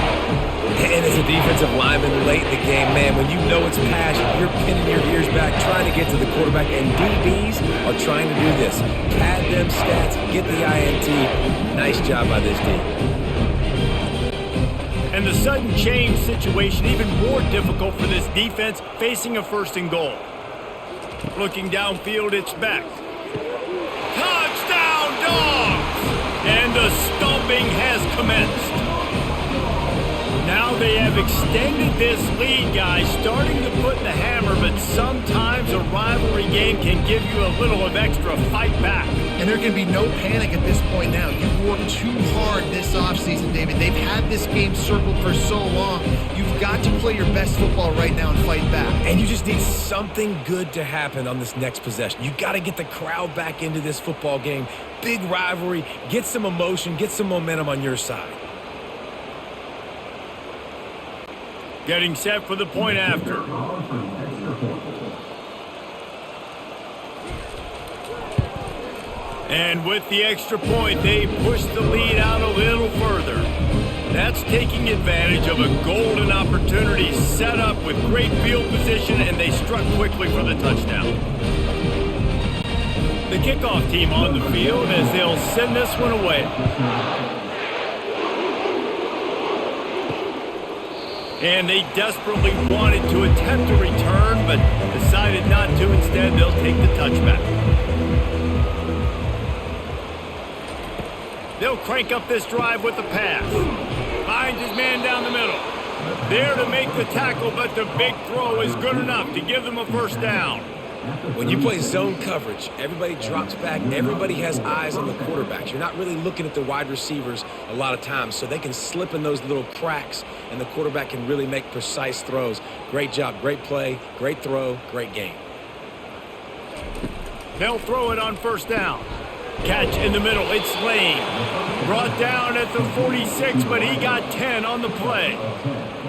And as a defensive lineman late in the game, man, when you know it's pass, you're pinning your ears back, trying to get to the quarterback, and DBs are trying to do this. Pad them stats, get the INT. Nice job by this team. And the sudden change situation even more difficult for this defense facing a first and goal. Looking downfield, it's back. Touchdown, Dogs! And the stomping has commenced. Now they have extended this lead, guys, starting to put the hammer, but sometimes a rivalry game can give you a little of extra fight back. And there can be no panic at this point now. You've worked too hard this offseason, David. They've had this game circled for so long. You've got to play your best football right now and fight back. And you just need something good to happen on this next possession. You got to get the crowd back into this football game. Big rivalry. Get some emotion. Get some momentum on your side. Getting set for the point after. And with the extra point, they push the lead out a little further. That's taking advantage of a golden opportunity set up with great field position, and they struck quickly for the touchdown. The kickoff team on the field as they'll send this one away. And they desperately wanted to attempt a return, but decided not to. Instead, they'll take the touchback. They'll crank up this drive with the pass. Finds his man down the middle. There to make the tackle, but the big throw is good enough to give them a first down. When you play zone coverage, everybody drops back. Everybody has eyes on the quarterbacks. You're not really looking at the wide receivers a lot of times, so they can slip in those little cracks, and the quarterback can really make precise throws. Great job, great play, great throw, great game. They'll throw it on first down. Catch in the middle. It's Lane. Brought down at the 46, but he got 10 on the play.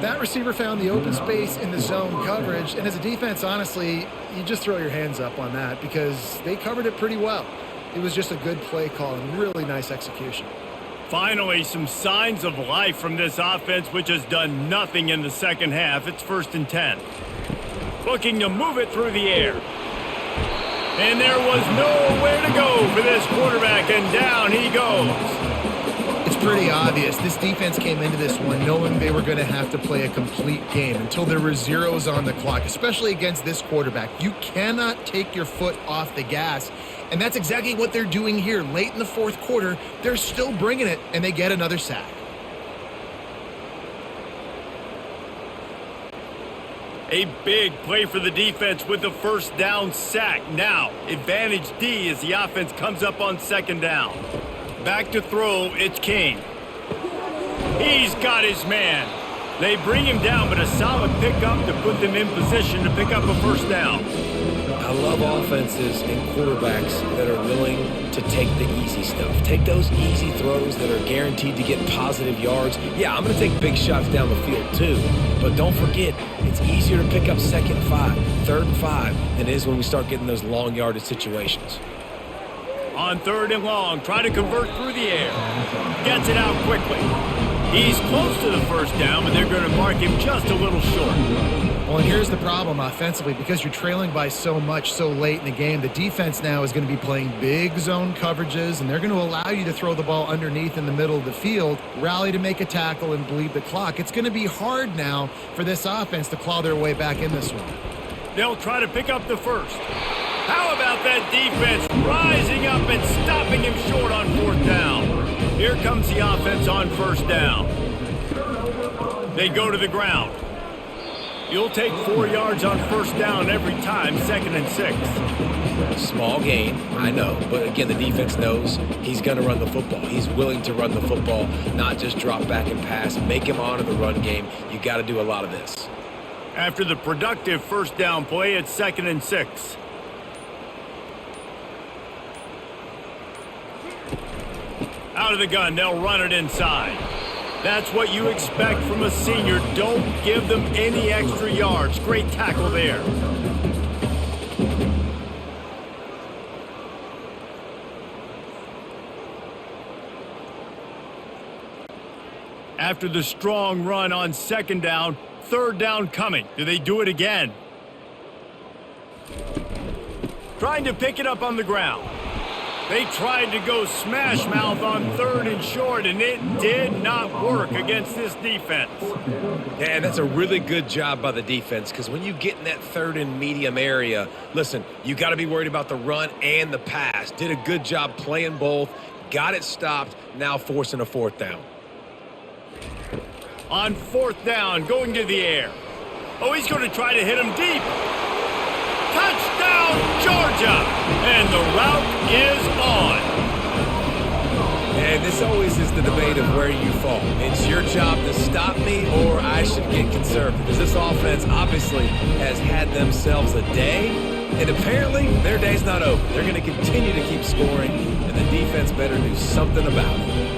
That receiver found the open space in the zone coverage, and as a defense, honestly, you just throw your hands up on that because they covered it pretty well. It was just a good play call and really nice execution. Finally, some signs of life from this offense, which has done nothing in the second half. It's 1st and 10. Looking to move it through the air. And there was nowhere to go for this quarterback, and down he goes. It's pretty obvious. This defense came into this one knowing they were going to have to play a complete game until there were zeros on the clock, especially against this quarterback. You cannot take your foot off the gas, and that's exactly what they're doing here. Late in the fourth quarter, they're still bringing it, and they get another sack. A big play for the defense with the first down sack. Now, advantage D as the offense comes up on second down. Back to throw, it's King. He's got his man. They bring him down, but a solid pickup to put them in position to pick up a first down. I love offenses and quarterbacks that are willing to take the easy stuff. Take those easy throws that are guaranteed to get positive yards. Yeah, I'm going to take big shots down the field too. But don't forget, it's easier to pick up second and 5, third and 5 than it is when we start getting those long yardage situations. On third and long, try to convert through the air. Gets it out quickly. He's close to the first down, but they're going to mark him just a little short. Well, and here's the problem offensively. Because you're trailing by so much so late in the game, the defense now is going to be playing big zone coverages, and they're going to allow you to throw the ball underneath in the middle of the field, rally to make a tackle, and bleed the clock. It's going to be hard now for this offense to claw their way back in this one. They'll try to pick up the first. How about that defense rising up and stopping him short on fourth down? Here comes the offense on first down. They go to the ground. You'll take 4 yards on first down every time, second and 6. Small gain, I know. But again, the defense knows he's going to run the football. He's willing to run the football, not just drop back and pass. Make him honor the run game. You got to do a lot of this. After the productive first down play, it's second and 6. Out of the gun, they'll run it inside. That's what you expect from a senior. Don't give them any extra yards. Great tackle there. After the strong run on second down, third down coming. Do they do it again? Trying to pick it up on the ground. They tried to go smash mouth on third and short, and it did not work against this defense. Yeah, that's a really good job by the defense, because when you get in that third and medium area, listen, you got to be worried about the run and the pass. Did a good job playing both, got it stopped, now forcing a fourth down. On fourth down, going to the air. Oh, he's going to try to hit him deep. Touchdown, Georgia! And the route is on. And this always is the debate of where you fall. It's your job to stop me, or I should get conservative. Because this offense obviously has had themselves a day, and apparently their day's not over. They're going to continue to keep scoring, and the defense better do something about it.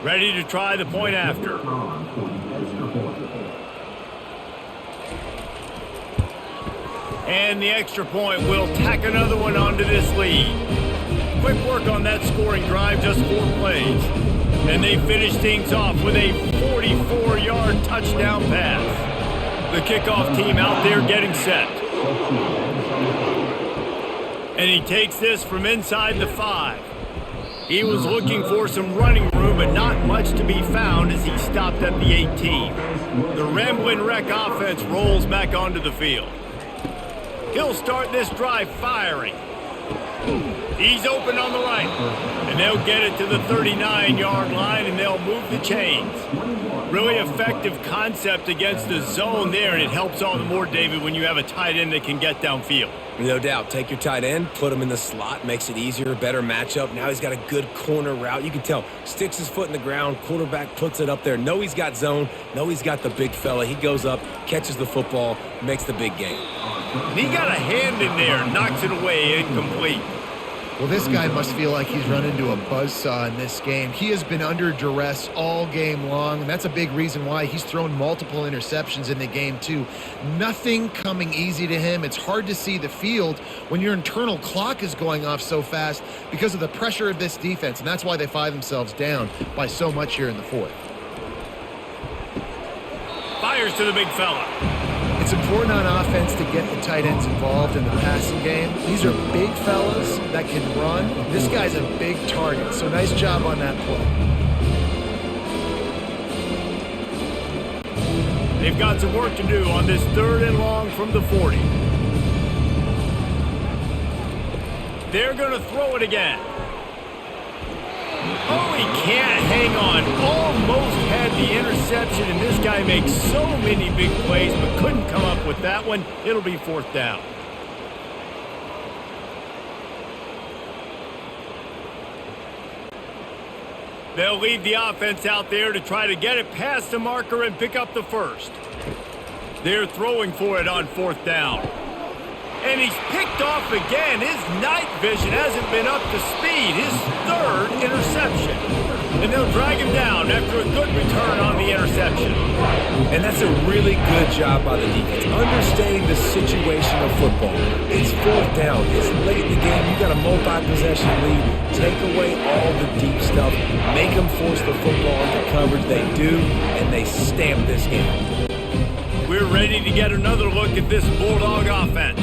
Ready to try the point after. And the extra point will tack another one onto this lead. Quick work on that scoring drive, just 4 plays. And they finish things off with a 44-yard touchdown pass. The kickoff team out there getting set. And he takes this from inside the 5. He was looking for some running room, but not much to be found as he stopped at the 18. The Ramblin' Wreck offense rolls back onto the field. He'll start this drive firing. He's open on the right, and they'll get it to the 39-yard line, and they'll move the chains. Really effective concept against the zone there, and it helps all the more, David, when you have a tight end that can get downfield. No doubt. Take your tight end, put him in the slot, makes it easier, better matchup. Now he's got a good corner route. You can tell, sticks his foot in the ground, quarterback puts it up there. Know he's got zone, know he's got the big fella. He goes up, catches the football, makes the big game. And he got a hand in there, knocks it away, incomplete. Well, this guy must feel like he's run into a buzzsaw in this game. He has been under duress all game long, and that's a big reason why he's thrown multiple interceptions in the game, too. Nothing coming easy to him. It's hard to see the field when your internal clock is going off so fast because of the pressure of this defense, and that's why they find themselves down by so much here in the fourth. Fires to the big fella. It's important on offense to get the tight ends involved in the passing game. These are big fellas that can run. This guy's a big target, so nice job on that play. They've got some work to do on this 3rd and long from the 40. They're going to throw it again. Oh, he can't hang on. Almost had the interception, and this guy makes so many big plays, but couldn't come up with that one. It'll be 4th down. They'll leave the offense out there to try to get it past the marker and pick up the first. They're throwing for it on 4th down. And he's picked off again. His night vision hasn't been up to speed. His 3rd interception. And they'll drag him down after a good return on the interception. And that's a really good job by the defense, understanding the situation of football. It's 4th down. It's late in the game. You've got a multi-possession lead. Take away all the deep stuff. Make them force the football into coverage. They do, and they stamp this game. We're ready to get another look at this Bulldog offense.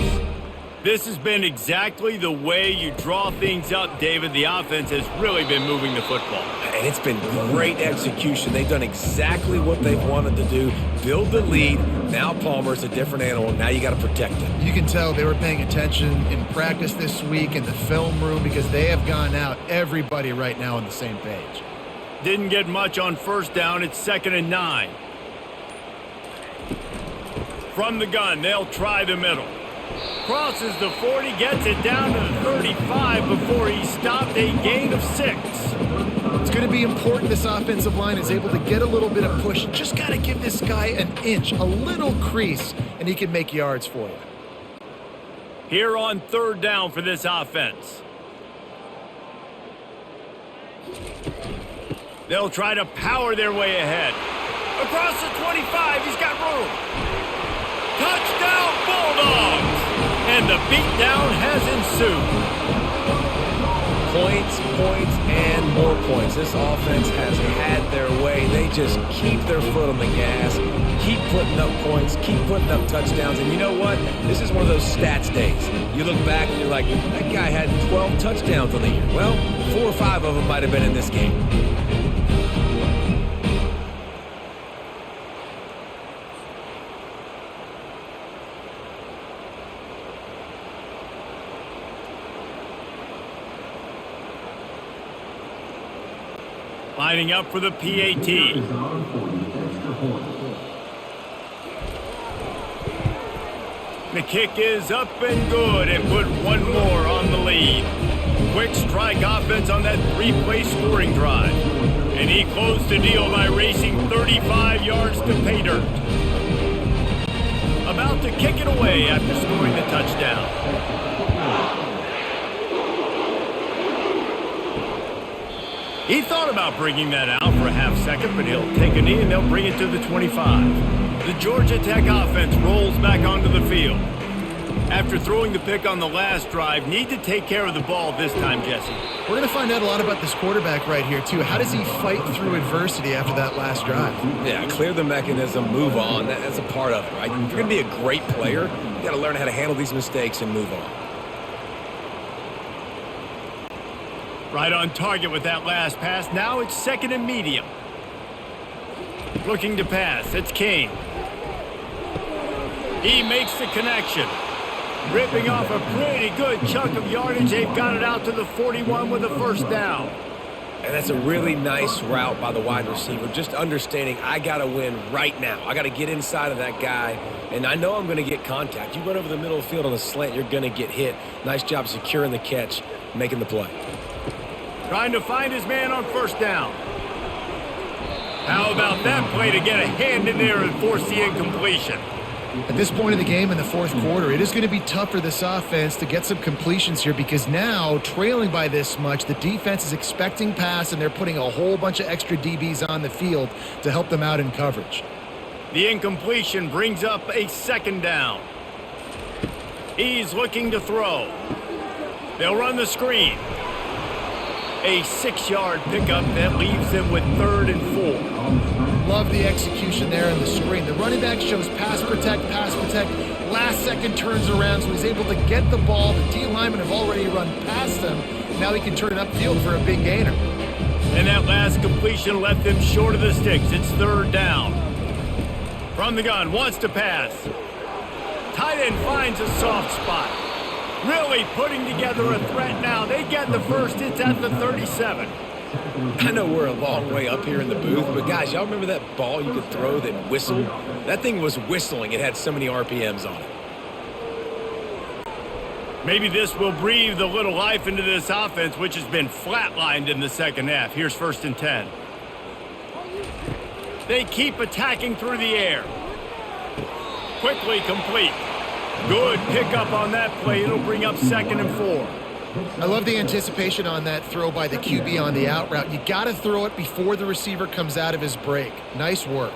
This has been exactly the way you draw things up, David. The offense has really been moving the football. And it's been great execution. They've done exactly what they've wanted to do. Build the lead. Now Palmer's a different animal. Now you got to protect him. You can tell they were paying attention in practice this week in the film room because they have gone out, everybody right now on the same page. Didn't get much on 1st down. It's 2nd and 9. From the gun, they'll try the middle. Crosses the 40, gets it down to the 35 before he stopped, a gain of 6. It's going to be important this offensive line is able to get a little bit of push. Just got to give this guy an inch, a little crease, and he can make yards for you. Here on 3rd down for this offense. They'll try to power their way ahead. Across the 25, he's got room. Touchdown Bulldogs! And the beatdown has ensued. Points, and more points. This offense has had their way. They just keep their foot on the gas, keep putting up points, keep putting up touchdowns. And you know what? This is one of those stats days. You look back and you're like, that guy had 12 touchdowns on the year. Well, 4 or 5 of them might have been in this game. Lining up for the PAT. The kick is up and good and put one more on the lead. Quick strike offense on that 3-play scoring drive. And he closed the deal by racing 35 yards to pay dirt. About to kick it away after scoring the touchdown. He thought about bringing that out for a half second, but he'll take a knee and they'll bring it to the 25. The Georgia Tech offense rolls back onto the field. After throwing the pick on the last drive, need to take care of the ball this time, Jesse. We're going to find out a lot about this quarterback right here, too. How does he fight through adversity after that last drive? Yeah, clear the mechanism, move on. That's a part of it, right? If you're going to be a great player, you got to learn how to handle these mistakes and move on. Right on target with that last pass. Now it's 2nd and medium. Looking to pass. It's King. He makes the connection. Ripping off a pretty good chunk of yardage. They've got it out to the 41 with a 1st down. And that's a really nice route by the wide receiver. Just understanding I got to win right now. I got to get inside of that guy. And I know I'm going to get contact. You run over the middle of the field on a slant, you're going to get hit. Nice job securing the catch, making the play. Trying to find his man on 1st down. How about that play to get a hand in there and force the incompletion? At this point of the game in the fourth quarter, it is going to be tough for this offense to get some completions here because now, trailing by this much, the defense is expecting pass and they're putting a whole bunch of extra DBs on the field to help them out in coverage. The incompletion brings up a second down. He's looking to throw. They'll run the screen. A 6-yard pickup that leaves them with 3rd and 4. Love the execution there in the screen. The running back shows pass protect. Last second turns around, so he's able to get the ball. The D linemen have already run past him. Now he can turn it upfield for a big gainer. And that last completion left them short of the sticks. It's 3rd down. From the gun, wants to pass. Tight end finds a soft spot. Really putting together a threat now. They get the first. It's at the 37. I know we're a long way up here in the booth, but guys, y'all remember that ball you could throw that whistled? That thing was whistling. It had so many RPMs on it. Maybe this will breathe a little life into this offense, which has been flatlined in the second half. Here's 1st and 10. They keep attacking through the air. Quickly complete. Good pickup on that play. It'll bring up 2nd and 4. I love the anticipation on that throw by the QB on the out route. You got to throw it before the receiver comes out of his break. Nice work.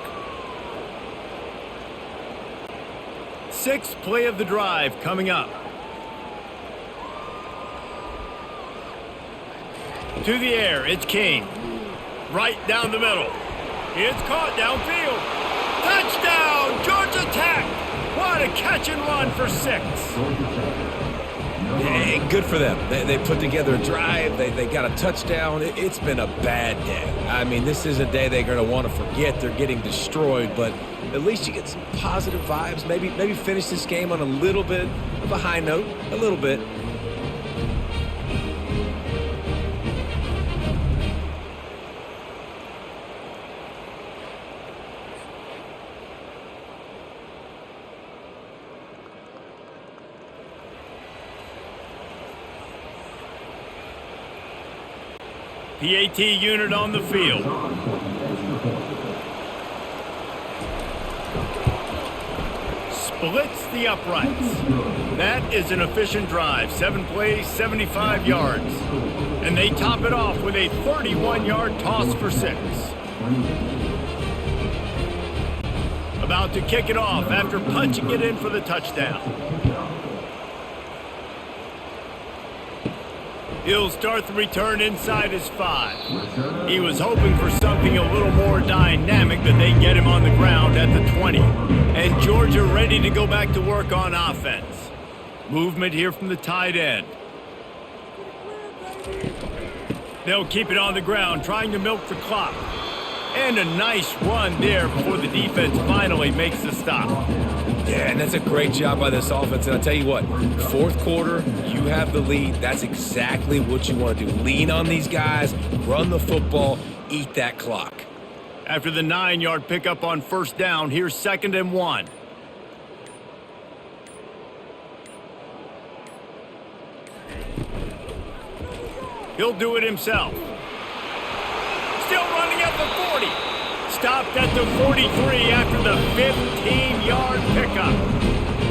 6th play of the drive coming up. To the air, it's King. Right down the middle. It's caught downfield. Touchdown, Georgia Tech. What a catch and run for 6. Yeah, good for them. They put together a drive. They got a touchdown. It's been a bad day. I mean, this is a day they're going to want to forget. They're getting destroyed, but at least you get some positive vibes. Maybe finish this game on a little bit of a high note, a little bit. PAT unit on the field. Splits the uprights. That is an efficient drive. 7 plays, 75 yards. And they top it off with a 31-yard toss for 6. About to kick it off after punching it in for the touchdown. He'll start the return inside his 5. He was hoping for something a little more dynamic, but they get him on the ground at the 20. And Georgia ready to go back to work on offense. Movement here from the tight end. They'll keep it on the ground, trying to milk the clock. And a nice run there before the defense finally makes the stop. Yeah, and that's a great job by this offense. And I'll tell you what, fourth quarter, you have the lead. That's exactly what you want to do. Lean on these guys, run the football, eat that clock. After the 9-yard pickup on 1st down, here's 2nd and 1. He'll do it himself. Still running at the 40. Stopped at the 43 after the 15-yard pickup.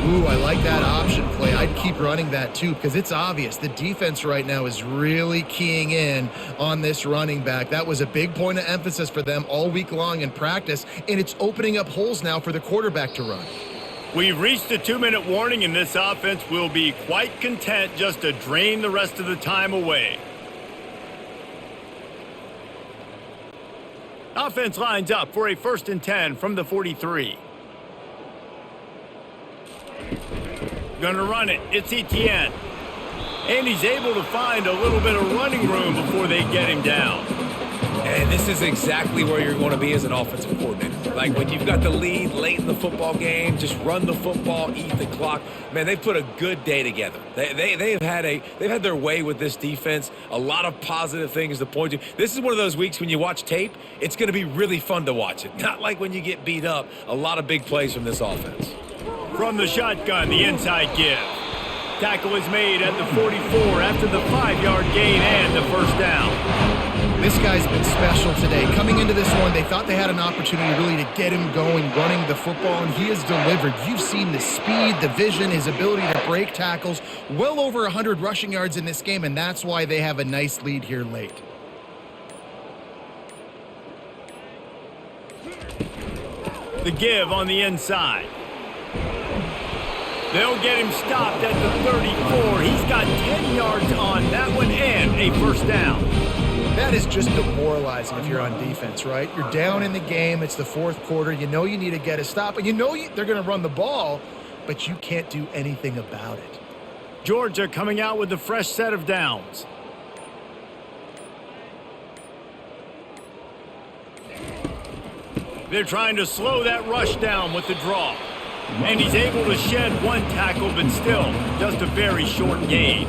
Ooh, I like that option play. I'd keep running that too because it's obvious the defense right now is really keying in on this running back. That was a big point of emphasis for them all week long in practice, and it's opening up holes now for the quarterback to run. We've reached the 2-minute warning, and this offense will be quite content just to drain the rest of the time away. Offense lines up for a 1st and 10 from the 43. Gonna run it. It's Etienne. And he's able to find a little bit of running room before they get him down. And this is exactly where you're going to be as an offensive coordinator. Like when you've got the lead late in the football game, just run the football, eat the clock. Man, they've put a good day together. They've had their way with this defense. A lot of positive things to point to. This is one of those weeks when you watch tape, it's going to be really fun to watch it. Not like when you get beat up. A lot of big plays from this offense. From the shotgun, the inside give. Tackle is made at the 44 after the 5-yard gain and the 1st down. This guy's been special today. Coming into this one, they thought they had an opportunity really to get him going, running the football, and he has delivered. You've seen the speed, the vision, his ability to break tackles. Well over 100 rushing yards in this game, and that's why they have a nice lead here late. The give on the inside. They'll get him stopped at the 34. He's got 10 yards on that one and a first down. That is just demoralizing if you're on defense, right? You're down in the game. It's the fourth quarter. You know you need to get a stop, and you know they're going to run the ball, but you can't do anything about it. Georgia coming out with a fresh set of downs. They're trying to slow that rush down with the draw. And he's able to shed one tackle, but still just a very short gain.